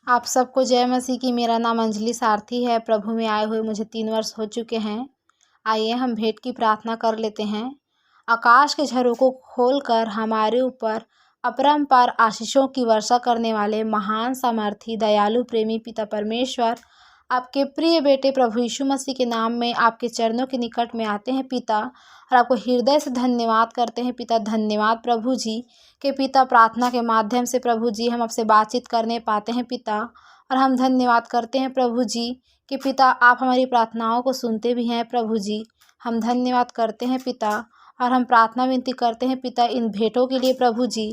आप सबको जय मसीह की। मेरा नाम अंजलि सारथी है। प्रभु में आए हुए मुझे 3 वर्ष हो चुके हैं। आइए हम भेंट की प्रार्थना कर लेते हैं। आकाश के झरोकों को खोलकर हमारे ऊपर अपरंपार आशीषों की वर्षा करने वाले महान सामर्थी दयालु प्रेमी पिता परमेश्वर, आपके प्रिय बेटे प्रभु यीशु मसीह के नाम में आपके चरणों के निकट में आते हैं पिता, और आपको हृदय से धन्यवाद करते हैं पिता। धन्यवाद प्रभु जी के पिता, प्रार्थना के माध्यम से प्रभु जी हम आपसे बातचीत करने पाते हैं पिता। और हम धन्यवाद करते हैं प्रभु जी कि पिता आप हमारी प्रार्थनाओं को सुनते भी हैं प्रभु जी। हम धन्यवाद करते हैं पिता, और हम प्रार्थना विनती करते हैं पिता इन भेंटों के लिए प्रभु जी।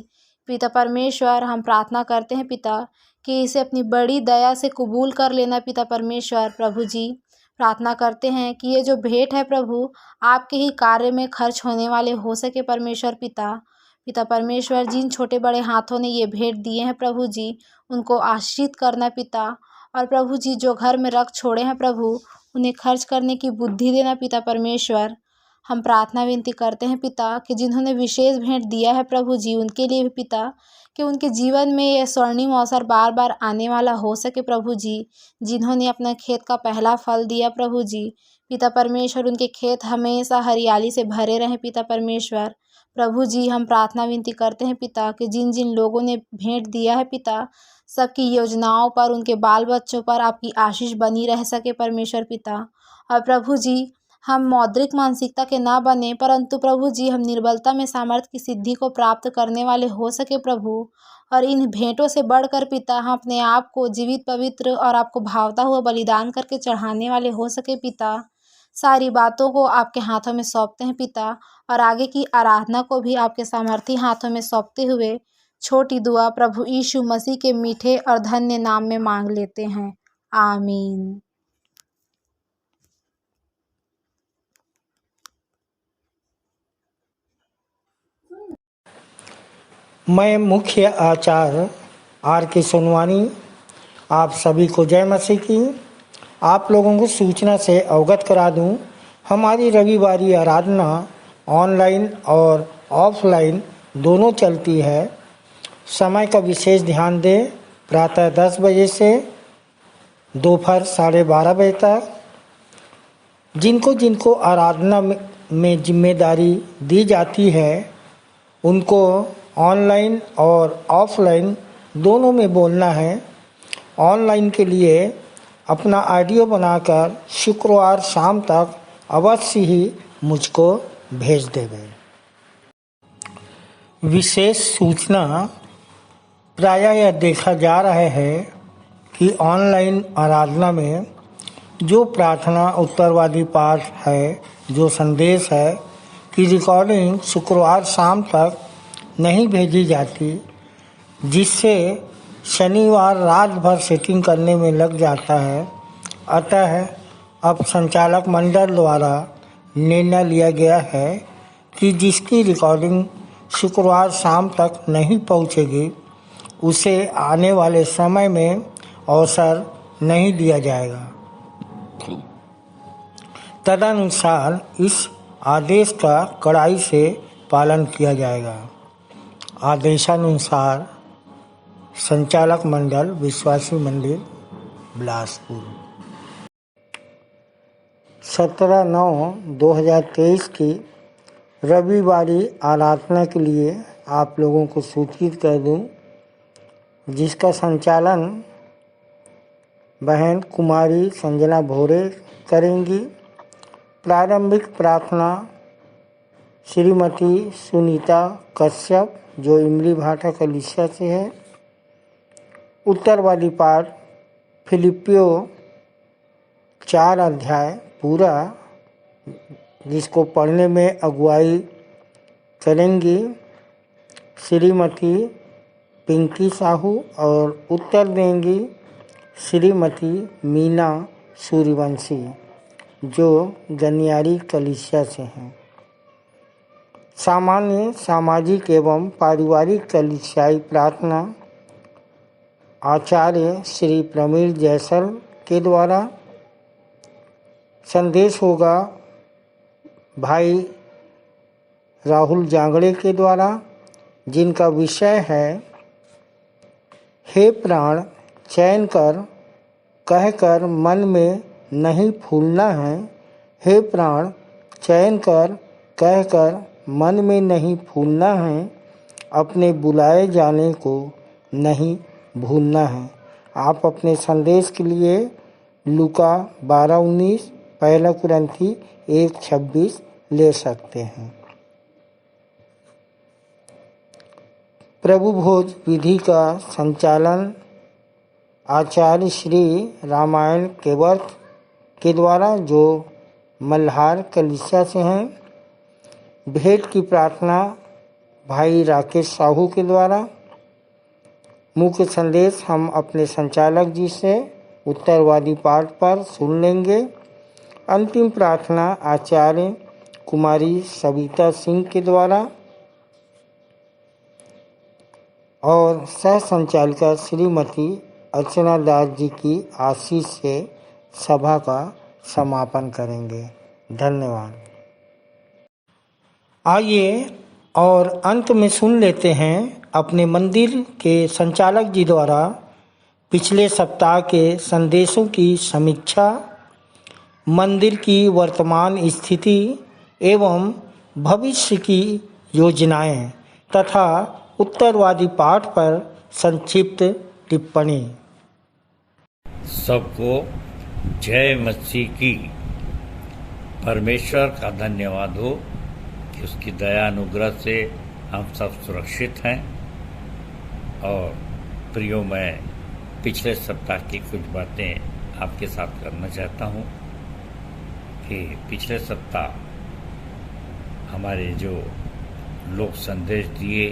पिता परमेश्वर, हम प्रार्थना करते हैं पिता कि इसे अपनी बड़ी दया से कबूल कर लेना पिता परमेश्वर। प्रभु जी, प्रार्थना करते हैं कि ये जो भेंट है प्रभु, आपके ही कार्य में खर्च होने वाले हो सके परमेश्वर पिता। पिता परमेश्वर, जिन छोटे बड़े हाथों ने ये भेंट दिए हैं प्रभु जी, उनको आशीषित करना पिता। और प्रभु जी, जो घर में रख छोड़े हैं प्रभु, उन्हें खर्च करने की बुद्धि देना पिता परमेश्वर। हम प्रार्थना विनती करते हैं पिता कि जिन्होंने विशेष भेंट दिया है प्रभु जी, उनके लिए भी पिता कि उनके जीवन में यह स्वर्णिम अवसर बार बार आने वाला हो सके प्रभु जी। जिन्होंने अपना खेत का पहला फल दिया प्रभु जी, पिता परमेश्वर, उनके खेत हमेशा हरियाली से भरे रहें पिता परमेश्वर। प्रभु जी, हम प्रार्थना विनती करते हैं पिता कि जिन जिन लोगों ने भेंट दिया है पिता, सबकी योजनाओं पर, उनके बाल बच्चों पर आपकी आशीष बनी रह सके परमेश्वर पिता। और प्रभु जी, हम मौद्रिक मानसिकता के ना बने, परंतु प्रभु जी हम निर्बलता में सामर्थ्य की सिद्धि को प्राप्त करने वाले हो सके प्रभु। और इन भेंटों से बढ़कर पिता, हम अपने आप को जीवित, पवित्र और आपको भावता हुआ बलिदान करके चढ़ाने वाले हो सके पिता। सारी बातों को आपके हाथों में सौंपते हैं पिता, और आगे की आराधना को भी आपके सामर्थी हाथों में सौंपते हुए छोटी दुआ प्रभु यीशु मसीह के मीठे और धन्य नाम में मांग लेते हैं। आमीन। मैं मुख्य आचार्य R.K. सोनवानी आप सभी को जय मसीह की। आप लोगों को सूचना से अवगत करा दूं, हमारी रविवारी आराधना ऑनलाइन और ऑफलाइन दोनों चलती है। समय का विशेष ध्यान दें, प्रातः 10 बजे से दोपहर 12:30 बजे तक। जिनको जिनको आराधना में जिम्मेदारी दी जाती है, उनको ऑनलाइन और ऑफलाइन दोनों में बोलना है। ऑनलाइन के लिए अपना ऑडियो बनाकर शुक्रवार शाम तक अवश्य ही मुझको भेज देवे। विशेष सूचना, प्रायः यह देखा जा रहा है कि ऑनलाइन आराधना में जो प्रार्थना उत्तरवादी पाठ है, जो संदेश है, की रिकॉर्डिंग शुक्रवार शाम तक नहीं भेजी जाती, जिससे शनिवार रात भर सेटिंग करने में लग जाता है। अतः अब संचालक मंडल द्वारा निर्णय लिया गया है कि जिसकी रिकॉर्डिंग शुक्रवार शाम तक नहीं पहुंचेगी, उसे आने वाले समय में अवसर नहीं दिया जाएगा। तदनुसार इस आदेश का कड़ाई से पालन किया जाएगा। आदेशानुसार संचालक मंडल, विश्वासी मंदिर, बिलासपुर। 17/9/2023 की रविवारी आराधना के लिए आप लोगों को सूचित कर दूं, जिसका संचालन बहन कुमारी संजना भोरे करेंगी। प्रारंभिक प्रार्थना श्रीमती सुनीता कश्यप, जो इमली भाटा कलीसिया से है। उत्तरवादी पाठ फिलिपियो 4 अध्याय पूरा, जिसको पढ़ने में अगुवाई करेंगी श्रीमती पिंकी साहू, और उत्तर देंगी श्रीमती मीना सूर्यवंशी, जो गनियारी कलीसिया से हैं। सामान्य सामाजिक एवं पारिवारिक कलीसियाई प्रार्थना आचार्य श्री प्रमील जैसल के द्वारा। संदेश होगा भाई राहुल जांगड़े के द्वारा, जिनका विषय है हे प्राण चयन कर कहकर मन में नहीं फूलना है। हे प्राण चयन कर कहकर मन में नहीं फूलना है, अपने बुलाए जाने को नहीं भूलना है। आप अपने संदेश के लिए लूका 12:19, 1 कुरिन्थी 1:26 ले सकते हैं। प्रभु भोज विधि का संचालन आचार्य श्री रामायण केवर्थ के द्वारा, जो मल्हार कलीसिया से हैं। भेंट की प्रार्थना भाई राकेश साहू के द्वारा। मुख्य संदेश हम अपने संचालक जी से उत्तरवादी पाठ पर सुन लेंगे। अंतिम प्रार्थना आचार्य कुमारी सविता सिंह के द्वारा और सह संचालिका श्रीमती अर्चना दास जी की आशीष से सभा का समापन करेंगे। धन्यवाद। आइए और अंत में सुन लेते हैं अपने मंदिर के संचालक जी द्वारा पिछले सप्ताह के संदेशों की समीक्षा, मंदिर की वर्तमान स्थिति एवं भविष्य की योजनाएं तथा उत्तरवादी पाठ पर संक्षिप्त टिप्पणी। सबको जय मसीह की। परमेश्वर का धन्यवाद हो कि उसकी दया अनुग्रह से हम सब सुरक्षित हैं। और प्रियो, मैं पिछले सप्ताह की कुछ बातें आपके साथ करना चाहता हूं कि पिछले सप्ताह हमारे जो लोग संदेश दिए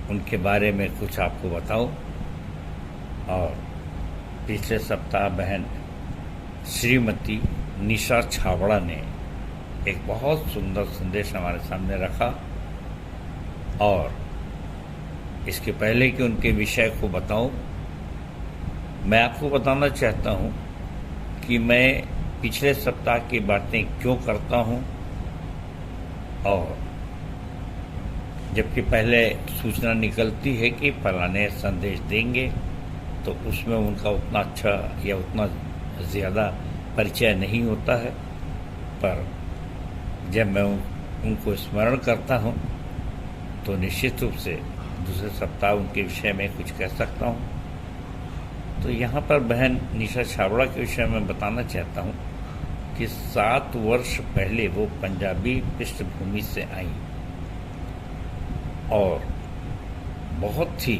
उनके बारे में कुछ आपको बताऊं। और पिछले सप्ताह बहन श्रीमती निशा छाबड़ा ने एक बहुत सुंदर संदेश हमारे सामने रखा। और इसके पहले कि उनके विषय को बताऊं, मैं आपको बताना चाहता हूं कि मैं पिछले सप्ताह की बातें क्यों करता हूं। और जबकि पहले सूचना निकलती है कि फलाने संदेश देंगे तो उसमें उनका उतना अच्छा या उतना ज़्यादा परिचय नहीं होता है, पर जब मैं उनको स्मरण करता हूं तो निश्चित रूप से दूसरे सप्ताह उनके विषय में कुछ कह सकता हूं। तो यहाँ पर बहन निशा छाबड़ा के विषय में बताना चाहता हूं कि 7 वर्ष पहले वो पंजाबी पृष्ठभूमि से आई और बहुत ही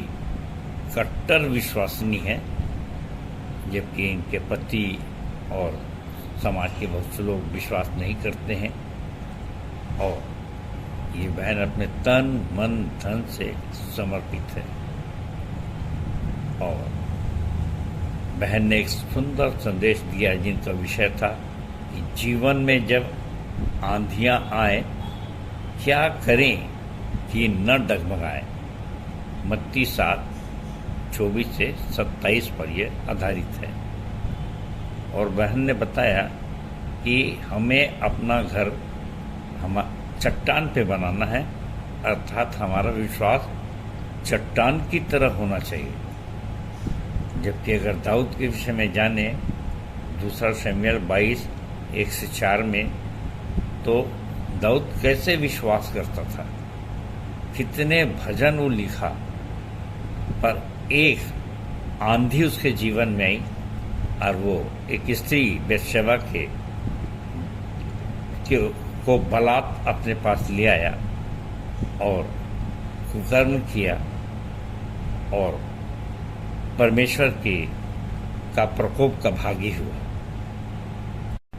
कट्टर विश्वासिनी है, जबकि इनके पति और समाज के बहुत से लोग विश्वास नहीं करते हैं। और ये बहन अपने तन मन धन से समर्पित है। और बहन ने एक सुंदर संदेश दिया जिनका विषय था कि जीवन में जब आंधियां आए क्या करें कि न डगमगाएं। मत्ती 7:24 से 27 पर यह आधारित है। और बहन ने बताया कि हमें अपना घर चट्टान पे बनाना है, अर्थात हमारा विश्वास चट्टान की तरह होना चाहिए। जबकि अगर दाऊद के विषय में जाने 2 शमूएल 22:1-4 में, तो दाऊद कैसे विश्वास करता था, कितने भजन वो लिखा, पर एक आंधी उसके जीवन में आई और वो एक स्त्री बेतशेबा को बलात् अपने पास ले आया और कुकर्म किया और परमेश्वर का प्रकोप का भागी हुआ।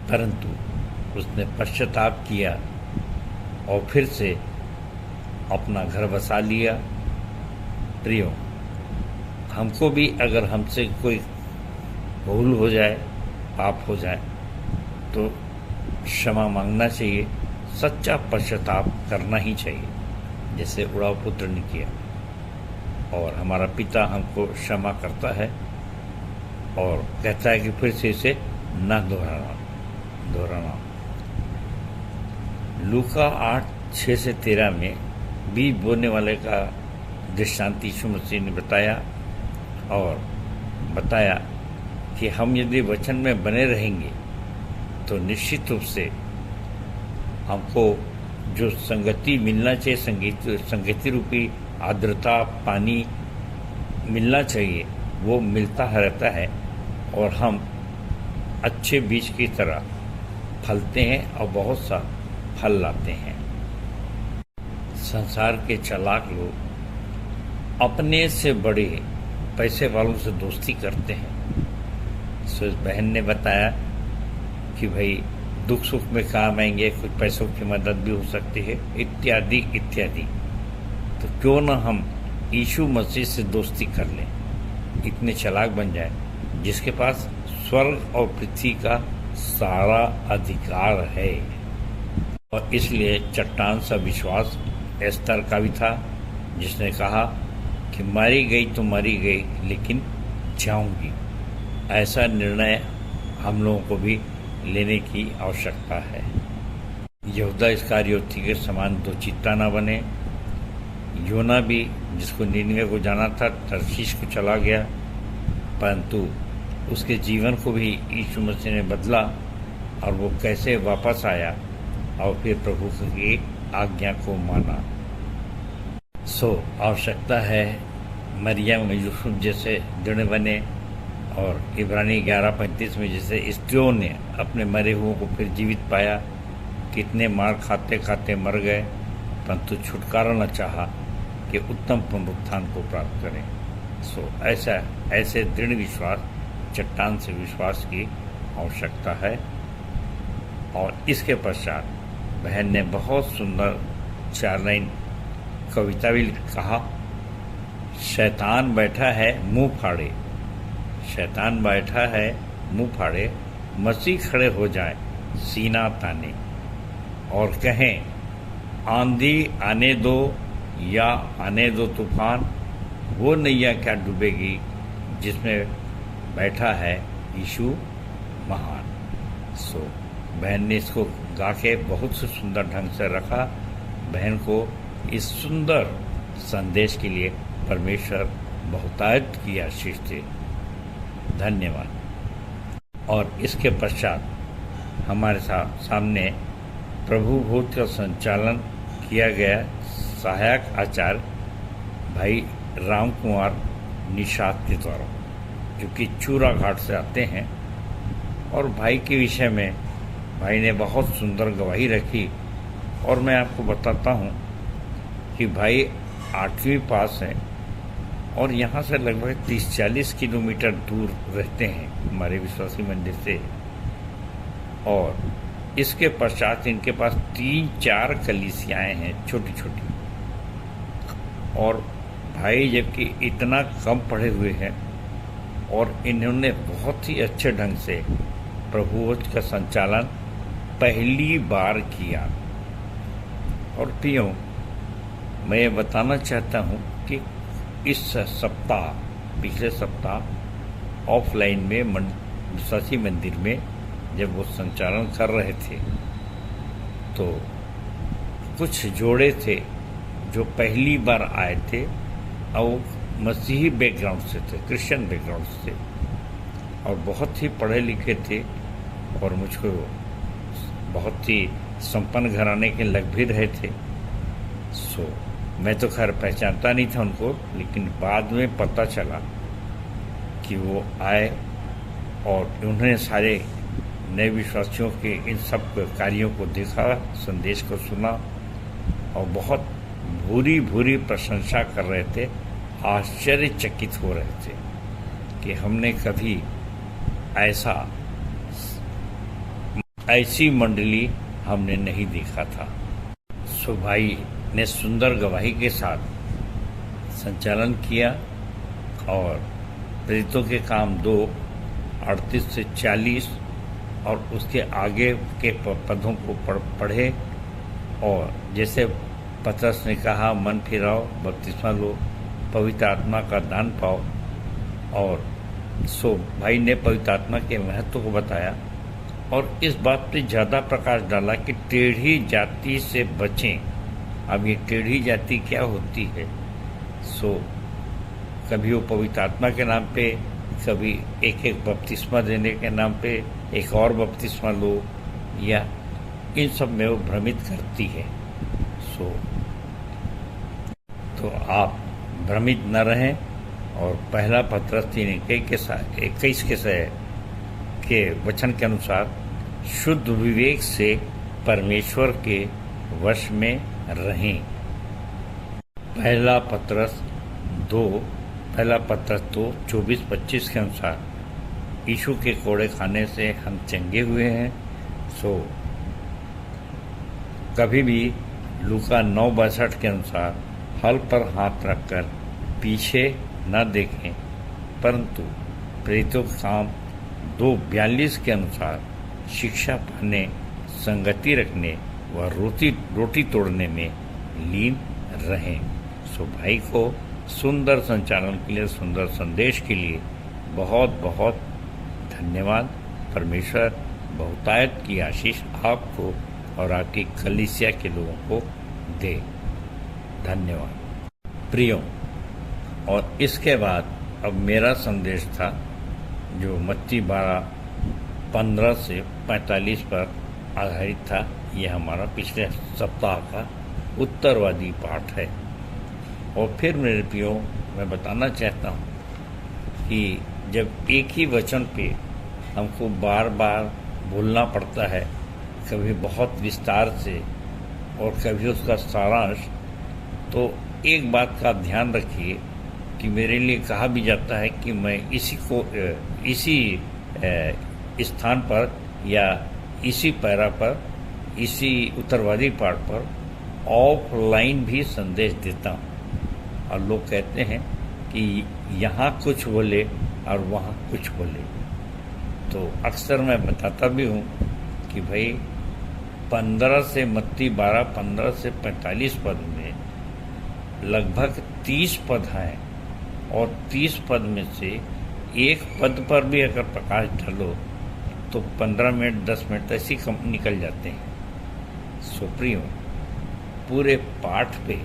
परंतु उसने पश्चाताप किया और फिर से अपना घर बसा लिया। प्रियो, हमको भी अगर हमसे कोई भूल हो जाए, पाप हो जाए, तो क्षमा मांगना चाहिए, सच्चा पश्चाताप करना ही चाहिए, जैसे उड़ाव पुत्र ने किया। और हमारा पिता हमको क्षमा करता है और कहता है कि फिर से इसे न दोहराना। लूका 8:6-13 में बीज बोने वाले का दृष्टांत यीशु मसीह ने बताया और बताया कि हम यदि वचन में बने रहेंगे तो निश्चित रूप से हमको जो संगति मिलना चाहिए, संगति रूपी आर्द्रता, पानी मिलना चाहिए, वो मिलता रहता है और हम अच्छे बीज की तरह फलते हैं और बहुत सा फल लाते हैं। संसार के चालाक लोग अपने से बड़े पैसे वालों से दोस्ती करते हैं। इस बहन ने बताया कि भाई दुख सुख में काम आएंगे, कुछ पैसों की मदद भी हो सकती है, इत्यादि इत्यादि। तो क्यों ना हम यीशु मसीह से दोस्ती कर लें, इतने चालाक बन जाए जिसके पास स्वर्ग और पृथ्वी का सारा अधिकार है। और इसलिए चट्टान सा विश्वास एस्तर का भी था, जिसने कहा कि मारी गई तो मारी गई लेकिन जाऊंगी। ऐसा निर्णय हम लोगों को भी लेने की आवश्यकता है। यहूदा इस्करियोती के समान दो चित्ता न बने। योना भी, जिसको नीनवे को जाना था, तर्शीश को चला गया, परंतु उसके जीवन को भी यीशु मसीह ने बदला और वो कैसे वापस आया और फिर प्रभु की आज्ञा को माना। आवश्यकता है मरियम यूसुफ जैसे दृढ़ बने, और इब्रानी 11:35 में जैसे स्त्रियों ने अपने मरे हुओं को फिर जीवित पाया, कितने मार खाते खाते मर गए परंतु छुटकारा न चाहा कि उत्तम पुनरुत्थान को प्राप्त करें। ऐसे दृढ़ विश्वास, चट्टान से विश्वास की आवश्यकता है। और इसके पश्चात बहन ने बहुत सुंदर 4 लाइन कविता भी कहा। शैतान बैठा है मुंह फाड़े, शैतान बैठा है मुंह फाड़े, मसीह खड़े हो जाए सीना ताने, और कहें आंधी आने दो या आने दो तूफान, वो नैया क्या डूबेगी जिसमें बैठा है यीशु महान। बहन ने इसको गा के बहुत से सुंदर ढंग से रखा। बहन को इस सुंदर संदेश के लिए परमेश्वर बहुतायत की आशीष दे। धन्यवाद। और इसके पश्चात हमारे सामने प्रभु भोज का संचालन किया गया सहायक आचार्य भाई राम कुमार निषाद के द्वारा, जो कि चूरा घाट से आते हैं। और भाई के विषय में भाई ने बहुत सुंदर गवाही रखी। और मैं आपको बताता हूँ कि भाई 8वीं पास है और यहाँ से लगभग 30-40 किलोमीटर दूर रहते हैं हमारे विश्वासी मंदिर से। और इसके पश्चात इनके पास 3-4 कलीसियाएँ हैं छोटी छोटी। और भाई जबकि इतना कम पढ़े हुए हैं और इन्होंने बहुत ही अच्छे ढंग से प्रभुभोज का संचालन पहली बार किया। और प्रियो, मैं ये बताना चाहता हूँ कि इस सप्ताह, पिछले सप्ताह ऑफलाइन में विश्वासी मंदिर में जब वो संचालन कर रहे थे तो कुछ जोड़े थे जो पहली बार आए थे और मसीही बैकग्राउंड से थे, क्रिश्चियन बैकग्राउंड से, और बहुत ही पढ़े लिखे थे और मुझको बहुत ही संपन्न घराने के लग भी रहे थे। मैं तो खैर पहचानता नहीं था उनको, लेकिन बाद में पता चला कि वो आए और उन्होंने सारे नए विश्वासियों के इन सब कार्यों को देखा, संदेश को सुना और बहुत भूरी भूरी प्रशंसा कर रहे थे, आश्चर्यचकित हो रहे थे कि हमने कभी ऐसी मंडली हमने नहीं देखा था। भाई ने सुंदर गवाही के साथ संचालन किया और प्रेरितों के काम 2:38 से 40 और उसके आगे के पदों को पढ़े। और जैसे पतरस ने कहा, मन फिराओ, बपतिस्मा लो, पवित्र आत्मा का दान पाओ। और भाई ने पवित्र आत्मा के महत्व को बताया और इस बात पे ज़्यादा प्रकाश डाला कि टेढ़ी जाति से बचें। अब ये टेढ़ी जाति क्या होती है? कभी वो पवित्र आत्मा के नाम पे, कभी एक बपतिस्मा देने के नाम पे एक और बपतिस्मा लो, या इन सब में वो भ्रमित करती है। तो आप भ्रमित न रहें और पहला पत्रस 3:21 के वचन के अनुसार शुद्ध विवेक से परमेश्वर के वश में रहें। पहला पत्रस 2:24-25 के अनुसार यीशु के कोड़े खाने से हम चंगे हुए हैं। कभी भी लूका 9:62 के अनुसार हल पर हाथ रखकर पीछे न देखें, परंतु प्रेरितों का काम 2:42 के अनुसार शिक्षा पाने, संगति रखने व रोटी तोड़ने में लीन रहें। सो भाई को सुंदर संचालन के लिए, सुंदर संदेश के लिए बहुत बहुत धन्यवाद। परमेश्वर बहुतायत की आशीष आपको और आपकी कलीसिया के लोगों को दे। धन्यवाद प्रियो। और इसके बाद अब मेरा संदेश था जो मत्ती 12:15 से 45 पर आधारित था। यह हमारा पिछले सप्ताह का उत्तरवादी पाठ है। और फिर मेरे प्रियो, मैं बताना चाहता हूँ कि जब एक ही वचन पे हमको बार बार बोलना पड़ता है, कभी बहुत विस्तार से और कभी उसका सारांश, तो एक बात का ध्यान रखिए कि मेरे लिए कहा भी जाता है कि मैं इसी स्थान पर या इसी पैरा पर, इसी उत्तरवादी पाठ पर ऑफलाइन भी संदेश देता हूँ। और लोग कहते हैं कि यहाँ कुछ बोले और वहाँ कुछ बोले। तो अक्सर मैं बताता भी हूँ कि भाई 15 से मत्ती 12:15 से 45 पद में लगभग 30 पद हैं, और 30 पद में से एक पद पर भी अगर प्रकाश डालो तो 15 मिनट 10 मिनट ऐसे कम निकल जाते हैं। सो प्रियो, पूरे पाठ पे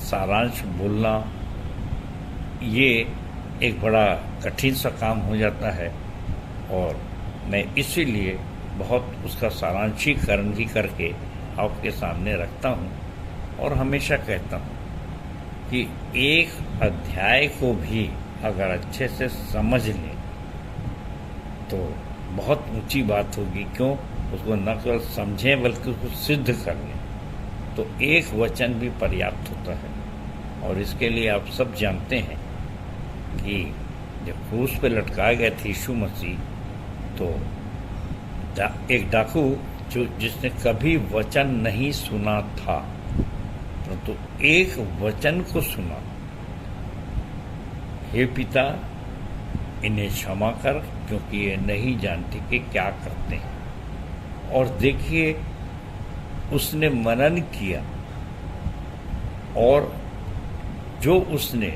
सारांश बोलना ये एक बड़ा कठिन सा काम हो जाता है, और मैं इसीलिए बहुत उसका सारांशीकरण भी करके आपके सामने रखता हूँ। और हमेशा कहता हूँ कि एक अध्याय को भी अगर अच्छे से समझ लें तो बहुत ऊंची बात होगी। क्यों? उसको न केवल समझें बल्कि उसको सिद्ध कर लें, तो एक वचन भी पर्याप्त होता है। और इसके लिए आप सब जानते हैं कि जब क्रूस पे लटकाया गया था यीशु मसीह, तो एक डाकू जिसने कभी वचन नहीं सुना था, परंतु एक वचन को सुना, हे पिता इन्हें क्षमा कर क्योंकि ये नहीं जानते कि क्या करते हैं। और देखिए, उसने मनन किया और जो उसने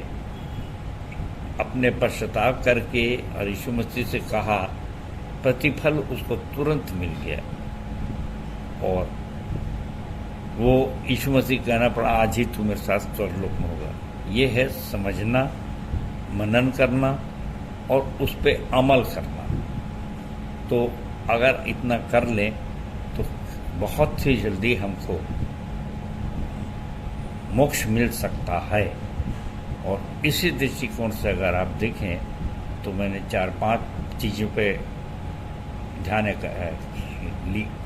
अपने पश्चाताप करके और यीशु मसीह से कहा, प्रतिफल उसको तुरंत मिल गया। और वो यीशु मसीह कहना पड़ा, आज ही तू मेरे साथ स्वर्गलोक में होगा। ये है समझना, मनन करना और उस पर अमल करना। तो अगर इतना कर लें तो बहुत ही जल्दी हमको मोक्ष मिल सकता है। और इसी दृष्टिकोण से अगर आप देखें तो मैंने 4-5 चीज़ों पे ध्यान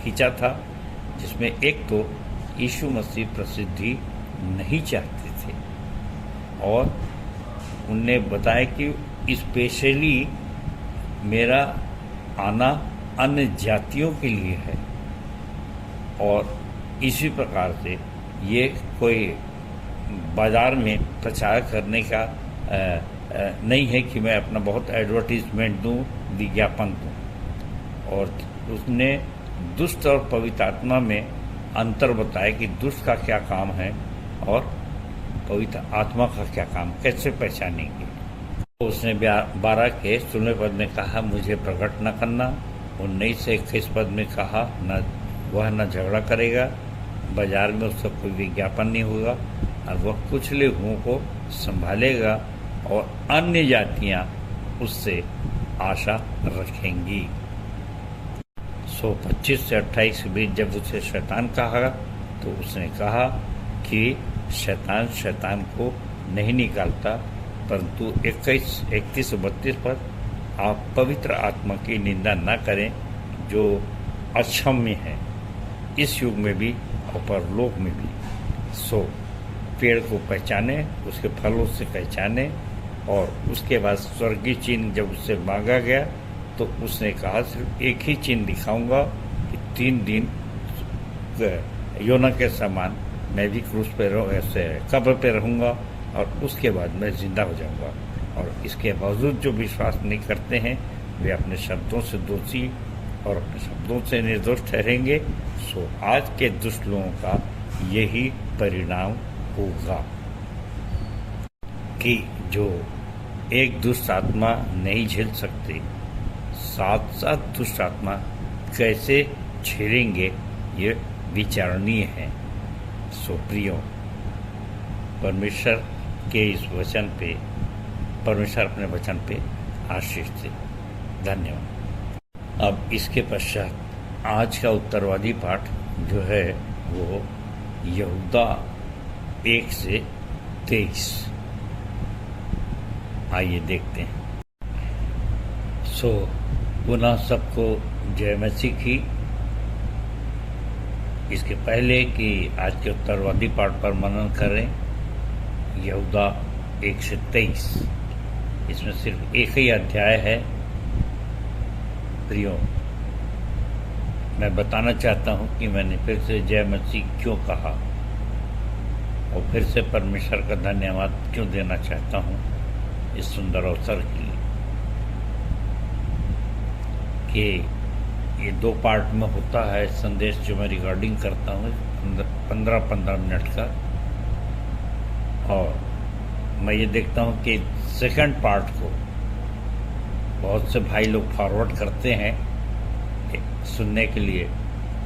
खींचा था, जिसमें एक तो यीशु मसीह प्रसिद्धि नहीं चाहते थे, और उनने बताया कि स्पेशली मेरा आना अन्य जातियों के लिए है। और इसी प्रकार से ये कोई बाज़ार में प्रचार करने का नहीं है कि मैं अपना बहुत एडवर्टीजमेंट दूं, विज्ञापन दूं। और उसने दुष्ट और पवित्र आत्मा में अंतर बताया कि दुष्ट का क्या काम है और पवित्र आत्मा का क्या काम, कैसे पहचानेंगे। तो उसने 12 के 16 पद में कहा, मुझे प्रकट न करना। 19 से 21 पद में कहा, वह न झगड़ा करेगा, बाजार में उसका कोई विज्ञापन नहीं होगा, और वह कुचले हुओं को संभालेगा, और अन्य जातियां उससे आशा रखेंगी। 25 से 28 के बीच जब उसे शैतान कहा तो उसने कहा कि शैतान को नहीं निकालता, परंतु 21, 31 और 32 पर आप पवित्र आत्मा की निंदा न करें जो अक्षम्य है, इस युग में भी और परलोक में भी। पेड़ को पहचाने, उसके फलों से पहचाने। और उसके बाद स्वर्गीय चिन्ह जब उससे मांगा गया तो उसने कहा, सिर्फ एक ही चिन्ह दिखाऊंगा कि 3 दिन योना के समान मैं भी क्रूस पे ऐसे कब्र पे रहूँगा और उसके बाद मैं जिंदा हो जाऊंगा। और इसके बावजूद जो विश्वास नहीं करते हैं वे अपने शब्दों से दोषी और अपने शब्दों से निर्दोष ठहरेंगे। सो आज के दुष्ट लोगों का यही परिणाम होगा कि जो एक दुष्ट आत्मा नहीं झेल सकते, साथ साथ दुष्ट आत्मा कैसे झेलेंगे ये विचारणीय है। सो प्रियो, परमेश्वर के इस वचन पे, परमेश्वर अपने वचन पे आशीष दे। धन्यवाद। अब इसके पश्चात आज का उत्तरवादी पाठ जो है वो यहूदा 1 से 23। आइए देखते हैं। सो पुनः सबको जय मसीह की। इसके पहले कि आज के उत्तरवादी पाठ पर मनन करें, यहूदा 1 से 23, इसमें सिर्फ एक ही अध्याय है। प्रियो, मैं बताना चाहता हूं कि मैंने फिर से जय मसीह क्यों कहा और फिर से परमेश्वर का धन्यवाद क्यों देना चाहता हूं इस सुंदर अवसर के लिए कि ये 2 पार्ट में होता है संदेश जो मैं रिकॉर्डिंग करता हूँ 15-15 मिनट का। और मैं ये देखता हूँ कि सेकंड पार्ट को बहुत से भाई लोग फॉरवर्ड करते हैं सुनने के लिए।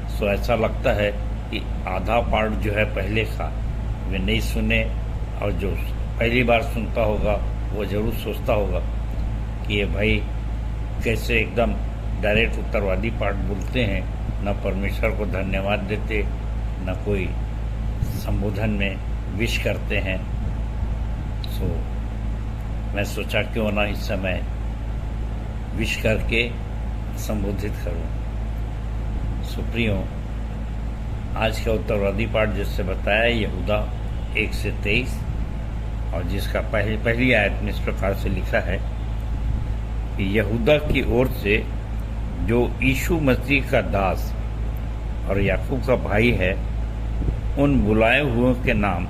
सो ऐसा लगता है कि आधा पार्ट जो है पहले का वे नहीं सुने, और जो पहली बार सुनता होगा वो ज़रूर सोचता होगा कि ये भाई कैसे एकदम डायरेक्ट उत्तरवादी पार्ट बोलते हैं, न परमेश्वर को धन्यवाद देते, न कोई संबोधन में विश करते हैं। सो मैं सोचा क्यों ना इस समय विश करके संबोधित करूं। सो प्रियो, आज का उत्तरवादी पाठ जिससे बताया यहूदा 1 से 23, और जिसका पहली आयत में इस प्रकार से लिखा है कि यहूदा की ओर से जो यीशु मसीह का दास और याकूब का भाई है, उन बुलाए हुओं के नाम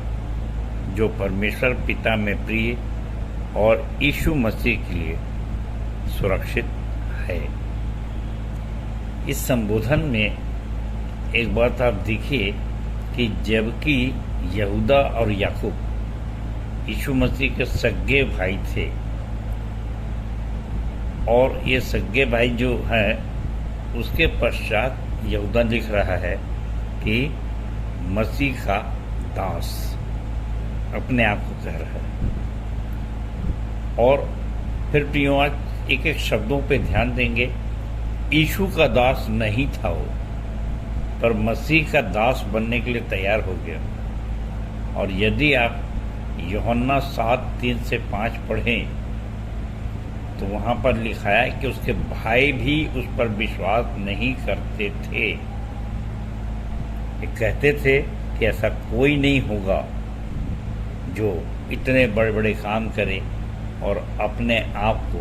जो परमेश्वर पिता में प्रिय और यीशु मसीह के लिए सुरक्षित है। इस संबोधन में एक बात आप देखिए कि जबकि यहूदा और याकूब यीशु मसीह के सगे भाई थे, और ये सगे भाई जो है उसके पश्चात यहूदा लिख रहा है कि मसीह का दास अपने आप को कह रहा है। और फिर प्रियो, आज एक एक शब्दों पे ध्यान देंगे। यीशु का दास नहीं था वो, पर मसीह का दास बनने के लिए तैयार हो गया। और यदि आप यूहन्ना 7:3 से 5 पढ़ें तो वहाँ पर लिखा है कि उसके भाई भी उस पर विश्वास नहीं करते थे। ये कहते थे कि ऐसा कोई नहीं होगा जो इतने बड़े बड़े काम करे और अपने आप को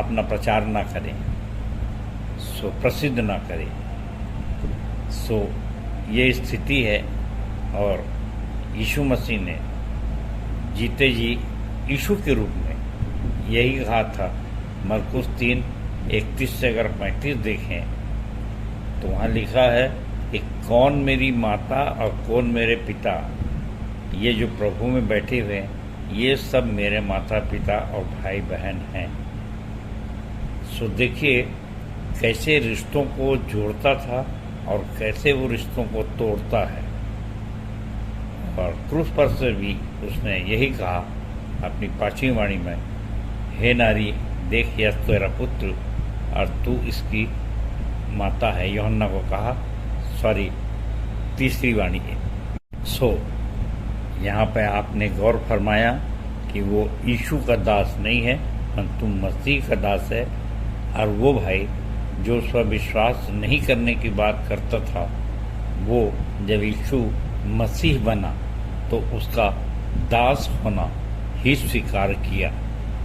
अपना प्रचार ना करे, सो प्रसिद्ध ना करे। सो ये स्थिति है। और यीशु मसीह ने जीते जी यीशु के रूप में यही कहा था। मरकुस 3:31 से अगर 35 देखें तो वहाँ लिखा है कि कौन मेरी माता और कौन मेरे पिता, ये जो प्रभु में बैठे हुए हैं ये सब मेरे माता पिता और भाई बहन हैं। सो देखिए कैसे रिश्तों को जोड़ता था और कैसे वो रिश्तों को तोड़ता है। और क्रूस पर से भी उसने यही कहा अपनी 5वीं वाणी में, हे नारी देख यह तेरा पुत्र और तू इसकी माता है। यूहन्ना को कहा, सॉरी 3री वाणी है। सो यहाँ पे आपने गौर फरमाया कि वो यीशु का दास नहीं है, परंतु मसीह का दास है। और वो भाई जो स्विश्वास नहीं करने की बात करता था, वो जब यीशु मसीह बना तो उसका दास होना ही स्वीकार किया।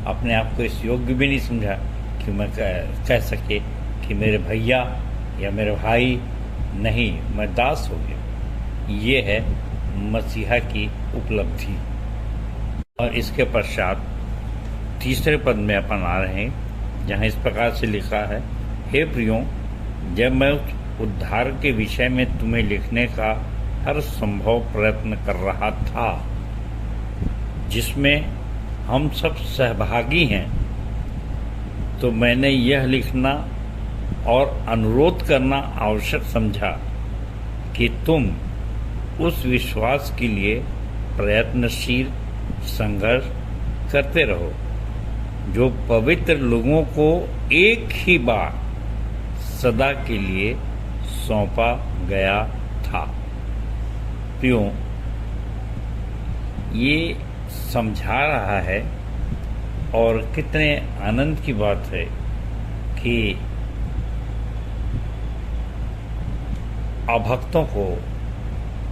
अपने आप को इस योग्य भी नहीं समझा कि मैं कह सके कि मेरे भैया या मेरे भाई नहीं, मैं दास हो गया। ये है मसीहा की उपलब्धि। और इसके पश्चात तीसरे पद में अपन आ रहे हैं, जहाँ इस प्रकार से लिखा है, हे प्रियो, जब मैं उस उद्धार के विषय में तुम्हें लिखने का हर संभव प्रयत्न कर रहा था जिसमें हम सब सहभागी हैं, तो मैंने यह लिखना और अनुरोध करना आवश्यक समझा कि तुम उस विश्वास के लिए प्रयत्नशील संघर्ष करते रहो जो पवित्र लोगों को एक ही बार सदा के लिए सौंपा गया था। प्रियो, ये समझा रहा है और कितने आनंद की बात है कि अभक्तों को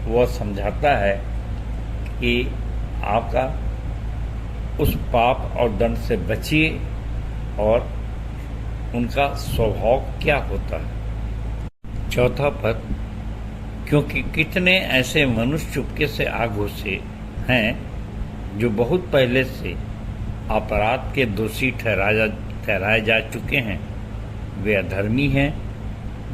वह समझाता है कि आपका उस पाप और दंड से बचिए और उनका स्वभाव क्या होता है। चौथा पद, क्योंकि कितने ऐसे मनुष्य चुपके से आ घुसे हैं जो बहुत पहले से अपराध के दोषी ठहराए जा चुके हैं। वे अधर्मी हैं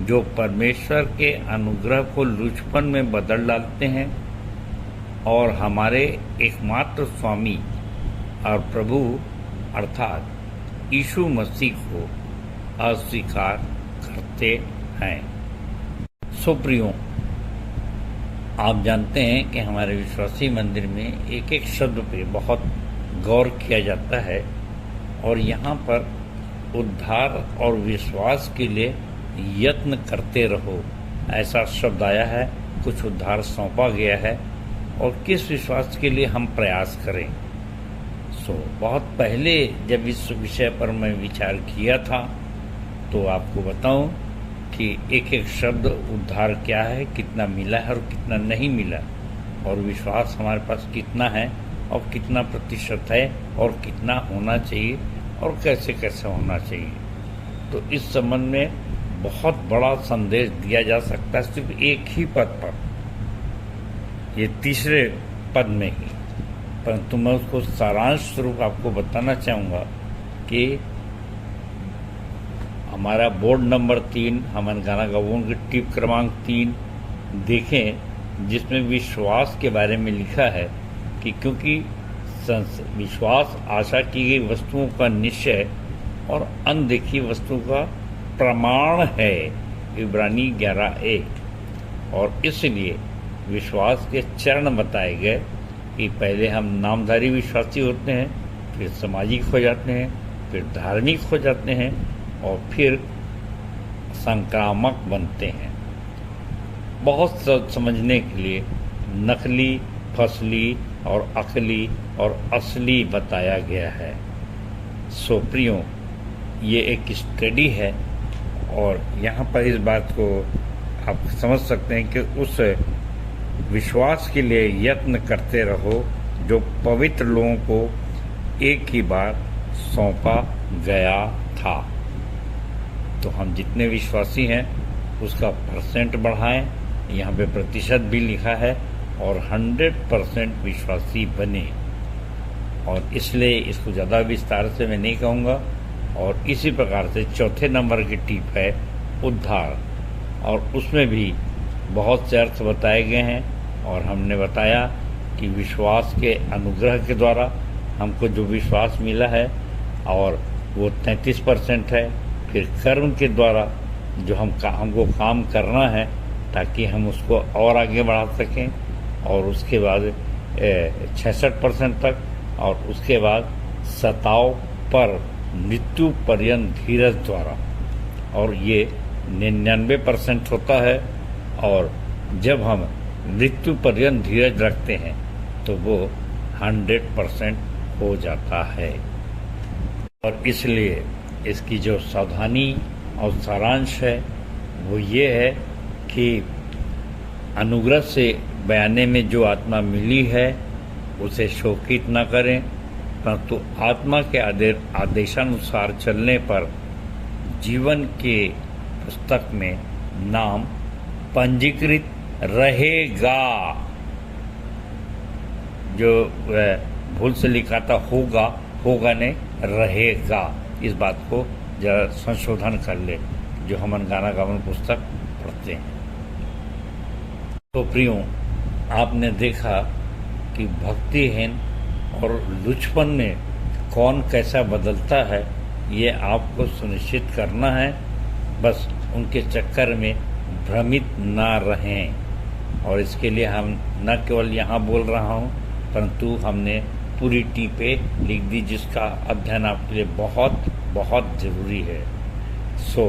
जो परमेश्वर के अनुग्रह को लुचपन में बदल डालते हैं और हमारे एकमात्र स्वामी और प्रभु अर्थात यीशु मसीह को अस्वीकार करते हैं। सो प्रियो, आप जानते हैं कि हमारे विश्वासी मंदिर में एक एक शब्द पे बहुत गौर किया जाता है और यहाँ पर उद्धार और विश्वास के लिए यत्न करते रहो ऐसा शब्द आया है। कुछ उद्धार सौंपा गया है और किस विश्वास के लिए हम प्रयास करें। बहुत पहले जब इस विषय पर मैं विचार किया था तो आपको बताऊं कि एक एक शब्द उद्धार क्या है, कितना मिला है और कितना नहीं मिला, और विश्वास हमारे पास कितना है और कितना प्रतिशत है और कितना होना चाहिए और कैसे कैसे होना चाहिए। तो इस संबंध में बहुत बड़ा संदेश दिया जा सकता है सिर्फ एक ही पद पर, ये तीसरे पद में ही, परंतु मैं उसको सारांश स्वरूप आपको बताना चाहूँगा कि हमारा बोर्ड नंबर 3 हमन गाना गवों की टिप क्रमांक 3 देखें, जिसमें विश्वास के बारे में लिखा है कि क्योंकि विश्वास आशा की गई वस्तुओं का निश्चय और अनदेखी वस्तुओं का प्रमाण है, इब्रानी 11:1। और इसलिए विश्वास के चरण बताए गए कि पहले हम नामधारी विश्वासी होते हैं, फिर सामाजिक हो जाते हैं, फिर धार्मिक हो जाते हैं और फिर संक्रामक बनते हैं। बहुत समझने के लिए नकली, फसली और अकली और असली बताया गया है। सो प्रियो, ये एक स्टडी है और यहाँ पर इस बात को आप समझ सकते हैं कि उस विश्वास के लिए यत्न करते रहो जो पवित्र लोगों को एक ही बार सौंपा गया था। तो हम जितने विश्वासी हैं उसका परसेंट बढ़ाएं, यहाँ पे प्रतिशत भी लिखा है, और 100% विश्वासी बने। और इसलिए इसको ज़्यादा विस्तार से मैं नहीं कहूँगा। और इसी प्रकार से चौथे नंबर की टिप है उद्धार, और उसमें भी बहुत से अर्थ बताए गए हैं और हमने बताया कि विश्वास के अनुग्रह के द्वारा हमको जो विश्वास मिला है और वो 33% है। फिर कर्म के द्वारा जो हमको काम करना है ताकि हम उसको और आगे बढ़ा सकें, और उसके बाद 66% तक, और उसके बाद सताव पर मृत्यु पर्यंत धीरज द्वारा, और ये 99% होता है। और जब हम मृत्यु पर्यंत धीरज रखते हैं तो वो 100% हो जाता है। और इसलिए इसकी जो सावधानी और सारांश है वो ये है कि अनुग्रह से बयाने में जो आत्मा मिली है उसे शोकित न करें, परंतु आत्मा के आदेशानुसार चलने पर जीवन के पुस्तक में नाम पंजीकृत रहेगा। जो भूल से लिखा था होगा, होगा नहीं रहेगा, इस बात को जरा संशोधन कर ले जो हम गाना गावन पुस्तक पढ़ते हैं। तो प्रियो, आपने देखा कि भक्तिहीन और लुचपन में कौन कैसा बदलता है, ये आपको सुनिश्चित करना है। बस उनके चक्कर में भ्रमित ना रहें। और इसके लिए हम न केवल यहाँ बोल रहा हूँ, परंतु हमने पूरी टीपे लिख दी जिसका अध्ययन आपके लिए बहुत बहुत ज़रूरी है। सो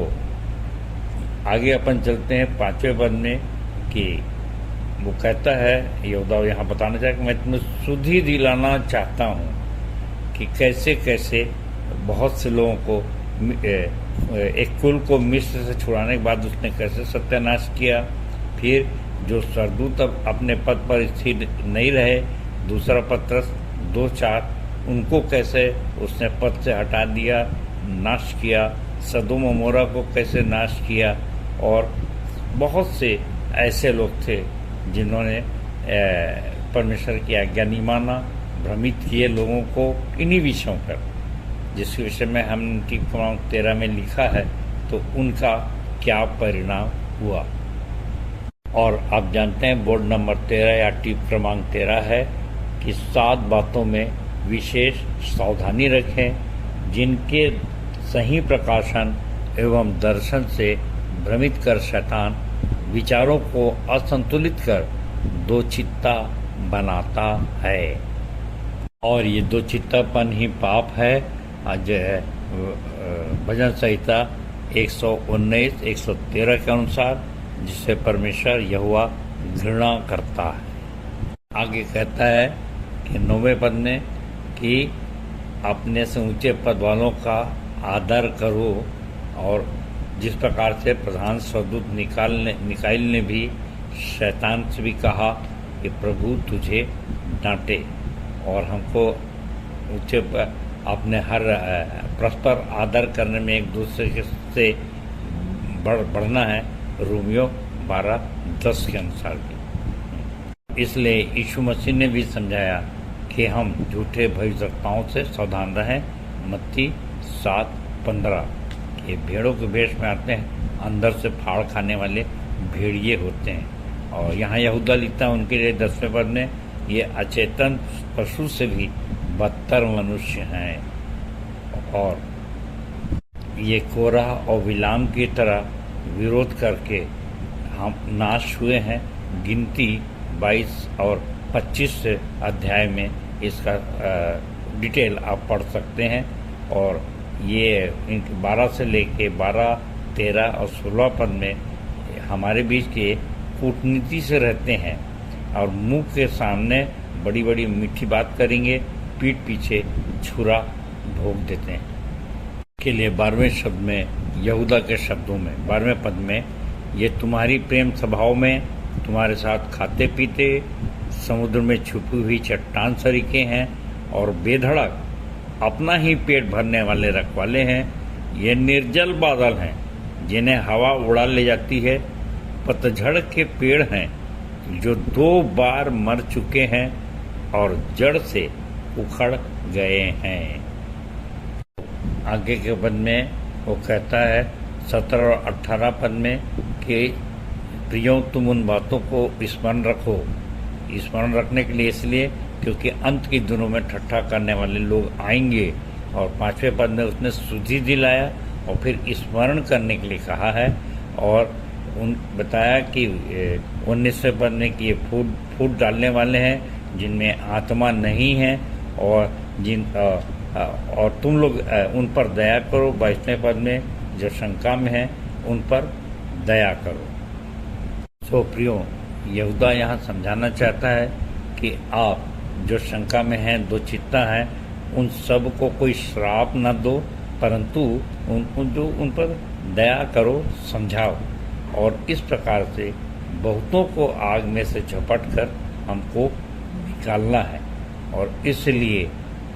आगे अपन चलते हैं 5वें पद में कि वो कहता है, यहूदा यहाँ बताना चाहे कि मैं तुम्हें सुधि दिलाना चाहता हूँ कि कैसे कैसे बहुत से लोगों को एक कुल को मिस्र से छुड़ाने के बाद उसने कैसे सत्यानाश किया। फिर जो सरदूत अब अपने पद पर स्थिर नहीं रहे, दूसरा पत्रस 2:4, उनको कैसे उसने पद से हटा दिया, नाश किया। सदोम अमोरा को कैसे नाश किया। और बहुत से ऐसे लोग थे जिन्होंने परमेश्वर की आज्ञा नहीं माना, भ्रमित किए लोगों को इन्हीं विषयों पर, जिसके विषय में हम टीप क्रमांक 13 में लिखा है। तो उनका क्या परिणाम हुआ। और आप जानते हैं बोर्ड नंबर 13 या टीप क्रमांक 13 है कि 7 बातों में विशेष सावधानी रखें, जिनके सही प्रकाशन एवं दर्शन से भ्रमित कर शैतान विचारों को असंतुलित कर दो चित्ता बनाता है। और ये दो चित्तापन ही पाप है। आज भजन संहिता 119, 113 के अनुसार, जिसे परमेश्वर यहोवा घृणा करता है। आगे कहता है कि 9वें पद में कि अपने से ऊंचे पद वालों का आदर करो। और जिस प्रकार से प्रधान सरदूत मिकाईल ने भी शैतान से भी कहा कि प्रभु तुझे डांटे और हमको ऊंचे अपने हर परस्पर आदर करने में एक दूसरे से बढ़ना है, रोमियो 12:10 के अनुसार भी। इसलिए यीशु मसीह ने भी समझाया कि हम झूठे भविष्यवक्ताओं से सावधान रहें। मत्ती 7:15, ये भेड़ों के भेष में आते हैं, अंदर से फाड़ खाने वाले भेड़िए होते हैं। और यहाँ यहूदा लिखता है उनके लिए 10वें पद में, ये अचेतन पशु से भी बदतर मनुष्य हैं और ये कोरह और विलाम की तरह विरोध करके हम नाश हुए हैं। गिनती 22 और 25 अध्याय में इसका डिटेल आप पढ़ सकते हैं। और ये 12 से लेके 12, 13 और 16 पद में हमारे बीच के कूटनीति से रहते हैं और मुंह के सामने बड़ी बड़ी मीठी बात करेंगे, पीठ पीछे छुरा भोग देते हैं। के लिए 12वें शब्द में, यहूदा के शब्दों में 12वें पद में, ये तुम्हारी प्रेम सभाओं में तुम्हारे साथ खाते पीते समुद्र में छुपी हुई चट्टान सरीखे हैं और बेधड़क अपना ही पेट भरने वाले रखवाले हैं। ये निर्जल बादल हैं जिन्हें हवा उड़ा ले जाती है, पतझड़ के पेड़ हैं जो 2 बार मर चुके हैं और जड़ से उखड़ गए हैं। आगे के पद में वो कहता है 17 और 18 पद में कि प्रियो तुम उन बातों को स्मरण रखो। स्मरण रखने के लिए इसलिए क्योंकि अंत के दिनों में ठट्ठा करने वाले लोग आएंगे। और 5वें पद में उसने सुधि दिलाया और फिर स्मरण करने के लिए कहा है। और बताया कि 19वें पद में कि ये फूट डालने वाले हैं जिनमें आत्मा नहीं है और और तुम लोग उन पर दया करो। 22वें पद में जो शंका में है उन पर दया करो। सो प्रियो, यहूदा यहाँ समझाना चाहता है कि आप जो शंका में हैं, दो चित्ता हैं, उन सब को कोई श्राप न दो, परंतु उन पर दया करो, समझाओ। और इस प्रकार से बहुतों को आग में से झपट कर हमको निकालना है। और इसलिए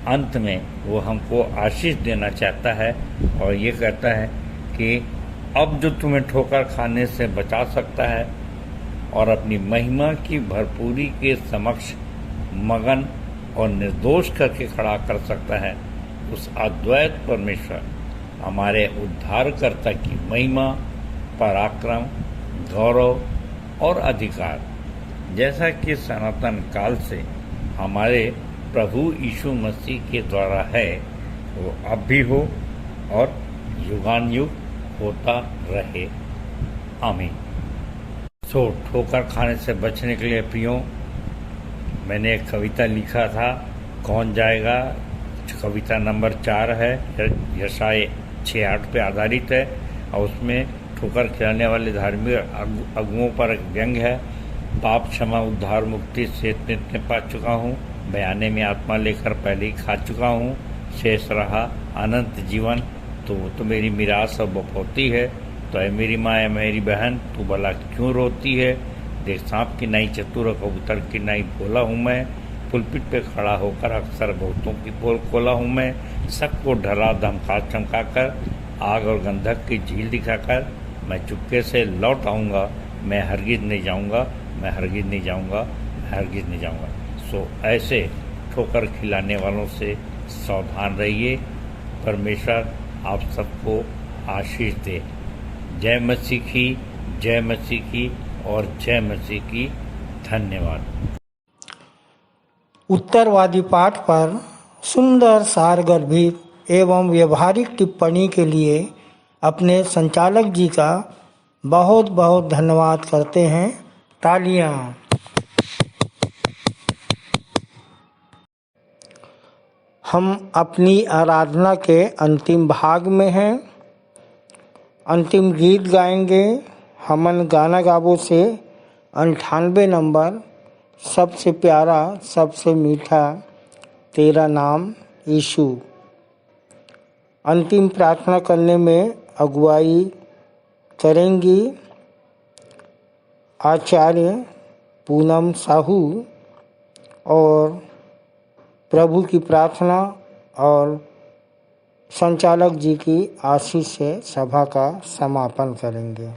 अंत में वो हमको आशीष देना चाहता है और ये कहता है कि अब जो तुम्हें ठोकर खाने से बचा सकता है और अपनी महिमा की भरपूरी के समक्ष मगन और निर्दोष करके खड़ा कर सकता है, उस अद्वैत परमेश्वर हमारे उद्धारकर्ता की महिमा, पराक्रम, गौरव और अधिकार जैसा कि सनातन काल से हमारे प्रभु यीशु मसीह के द्वारा है, वो अब भी हो और युगानुयुग होता रहे। आमीन। सो ठोकर खाने से बचने के लिए प्रियो, मैंने एक कविता लिखा था, कौन जाएगा। कविता नंबर 4 है, यशाय 6:8 पे आधारित है और उसमें ठोकर खिलाने वाले धार्मिक अगुओं पर एक व्यंग है। पाप क्षमा उद्धार मुक्ति से इतने पा चुका हूँ, बयाने में आत्मा लेकर पहले ही खा चुका हूँ, शेष रहा अनंत जीवन, तो वो तो मेरी मिरास और बपौती है। तो है मेरी माँ है मेरी बहन, तू भला क्यों रोती है। देख सांप की नाई चतुर कबूतर की नाई बोला हूँ मैं, पुलपिट पे खड़ा होकर अक्सर बहुतों की पोल खोला हूँ मैं। सबको डरा धमका चमका कर, आग और गंधक की झील दिखाकर मैं चुपके से लौट आऊँगा। मैं हरगिज नहीं जाऊँगा, मैं हरगिज नहीं जाऊँगा, मैं हरगिज नहीं जाऊँगा। सो ऐसे ठोकर खिलाने वालों से सावधान रहिए। परमेश्वर आप सबको आशीष दे। जय मसीह की, जय मसीह की और जय मसीह की। धन्यवाद। उत्तरवादी पाठ पर सुंदर सारगर्भित एवं व्यवहारिक टिप्पणी के लिए अपने संचालक जी का बहुत बहुत धन्यवाद करते हैं। तालियां। हम अपनी आराधना के अंतिम भाग में हैं। अंतिम गीत गाएंगे हमन गाना गाबो से 98 नंबर, सबसे प्यारा सबसे मीठा तेरा नाम यीशु। अंतिम प्रार्थना करने में अगुवाई करेंगी आचार्य पूनम साहू और प्रभु की प्रार्थना और संचालक जी की आशीष से सभा का समापन करेंगे।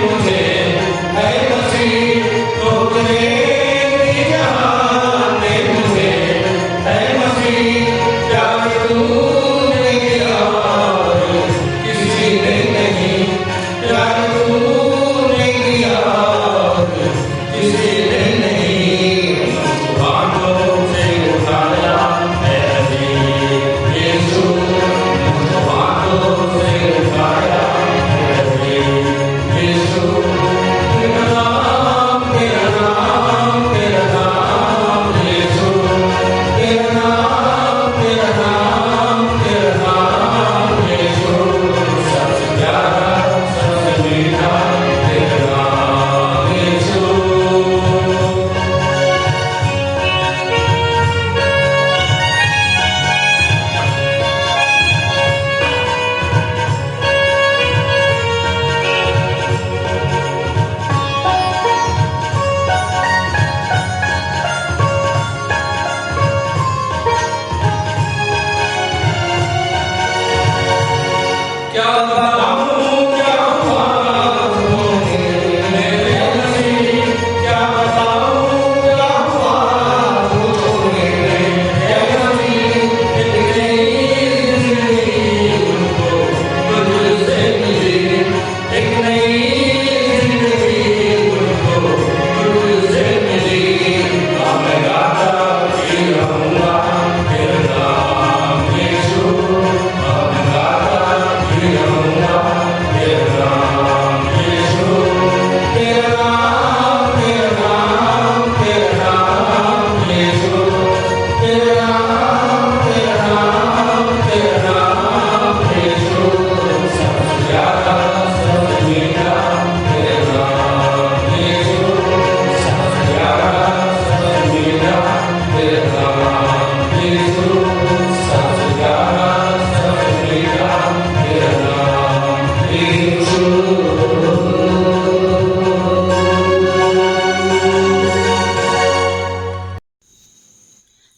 मुझे है मसीह, तो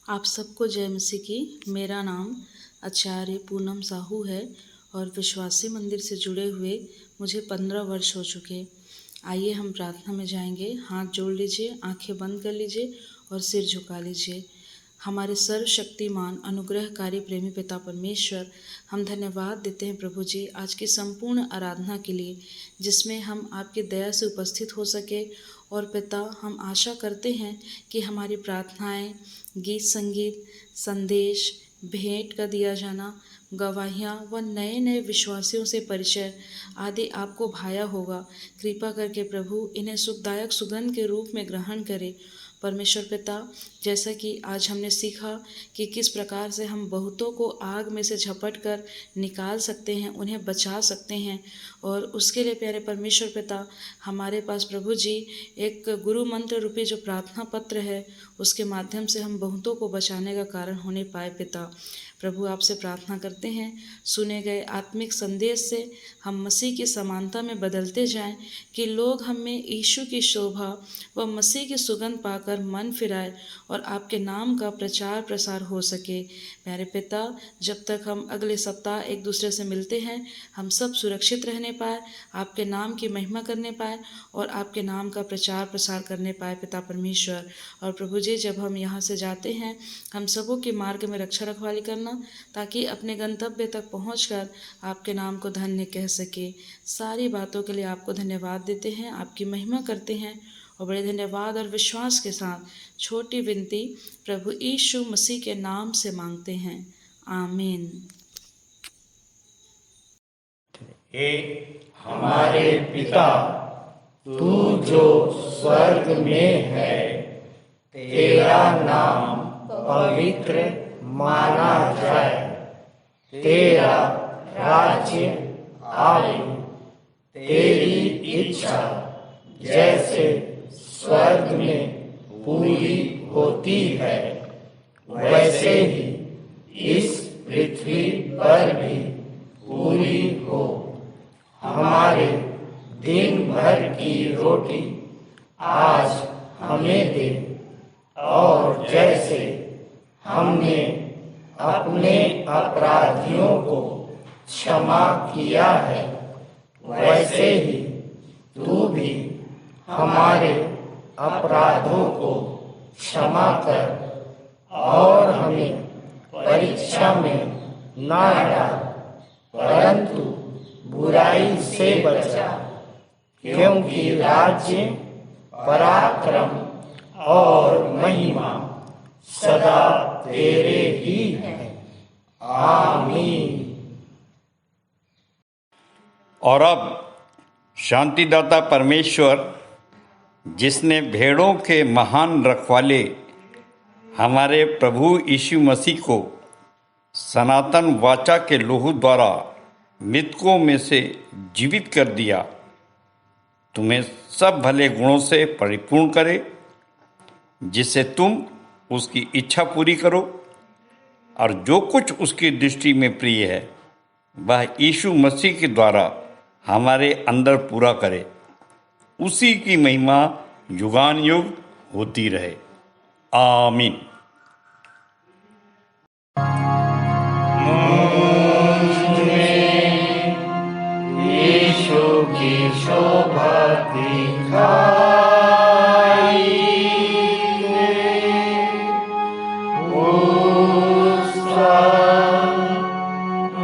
आप सबको जय मसीह की। मेरा नाम आचार्य पूनम साहू है और विश्वासी मंदिर से जुड़े हुए मुझे 15 वर्ष हो चुके। आइए हम प्रार्थना में जाएंगे। हाथ जोड़ लीजिए, आंखें बंद कर लीजिए और सिर झुका लीजिए। हमारे सर्वशक्तिमान अनुग्रहकारी प्रेमी पिता परमेश्वर, हम धन्यवाद देते हैं प्रभु जी आज की संपूर्ण आराधना के लिए, जिसमें हम आपकी दया से उपस्थित हो सके। और पिता, हम आशा करते हैं कि हमारी प्रार्थनाएं, गीत संगीत, संदेश, भेंट का दिया जाना, गवाहियाँ व नए नए विश्वासियों से परिचय आदि आपको भाया होगा। कृपा करके प्रभु इन्हें सुखदायक सुगंध के रूप में ग्रहण करें। परमेश्वर पिता, जैसा कि आज हमने सीखा कि किस प्रकार से हम बहुतों को आग में से झपट कर निकाल सकते हैं, उन्हें बचा सकते हैं, और उसके लिए प्यारे परमेश्वर पिता, हमारे पास प्रभु जी एक गुरु मंत्र रूपी जो प्रार्थना पत्र है, उसके माध्यम से हम बहुतों को बचाने का कारण होने पाए। पिता प्रभु, आपसे प्रार्थना करते हैं, सुने गए आत्मिक संदेश से हम मसीह की समानता में बदलते जाएं, कि लोग हम में यीशु की शोभा व मसीह की सुगंध पाकर मन फिराए और आपके नाम का प्रचार प्रसार हो सके। प्यारे पिता, जब तक हम अगले सप्ताह एक दूसरे से मिलते हैं, हम सब सुरक्षित रहने पाए, आपके नाम की महिमा करने पाए और आपके नाम का प्रचार प्रसार करने पाए पिता परमेश्वर। और प्रभु जी, जब हम यहाँ से जाते हैं, हम सबों के मार्ग में रक्षा रखवाली करना, ताकि अपने गंतव्य तक पहुंचकर आपके नाम को धन्य कह सके। सारी बातों के लिए आपको धन्यवाद देते हैं, आपकी महिमा करते हैं और बड़े धन्यवाद और विश्वास के साथ छोटी विनती प्रभु यीशु मसीह के नाम से मांगते हैं, आमीन। हे हमारे पिता, तू जो स्वर्ग में है, तेरा नाम पवित्र माना जाए, तेरा राज्य आए, तेरी इच्छा जैसे स्वर्ग में पूरी होती है, वैसे ही इस पृथ्वी पर भी पूरी हो। हमारे दिन भर की रोटी आज हमें दे, और जैसे हमने अपने अपराधियों को क्षमा किया है, वैसे ही तू भी हमारे अपराधों को क्षमा कर, और हमें परीक्षा में ना डाल, परंतु बुराई से बचा, क्योंकि राज्य, पराक्रम और महिमा सदा तेरे ही हैं। आमीन। और अब शांतिदाता परमेश्वर, जिसने भेड़ों के महान रखवाले हमारे प्रभु यीशु मसीह को सनातन वाचा के लोहू द्वारा मृतकों में से जीवित कर दिया, तुम्हें सब भले गुणों से परिपूर्ण करे, जिससे तुम उसकी इच्छा पूरी करो और जो कुछ उसकी दृष्टि में प्रिय है, वह यीशु मसीह के द्वारा हमारे अंदर पूरा करे। उसी की महिमा युगान युग होती रहे। आमीन। की शोभा दिखाई उस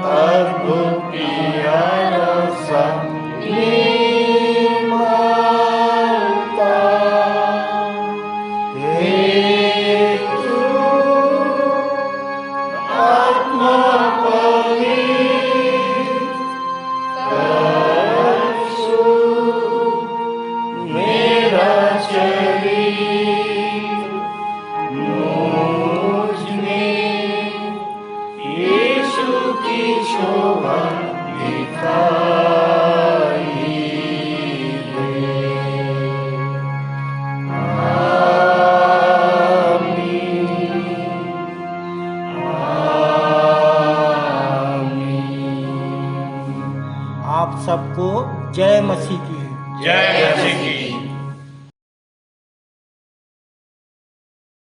अद्भुत प्यारा निर्मलता हेतु आत्मा मेरा शरीर मुझ में यीशु की शोभा दिखाई दे। आप सबको जय मसीह की। जय मसीह की।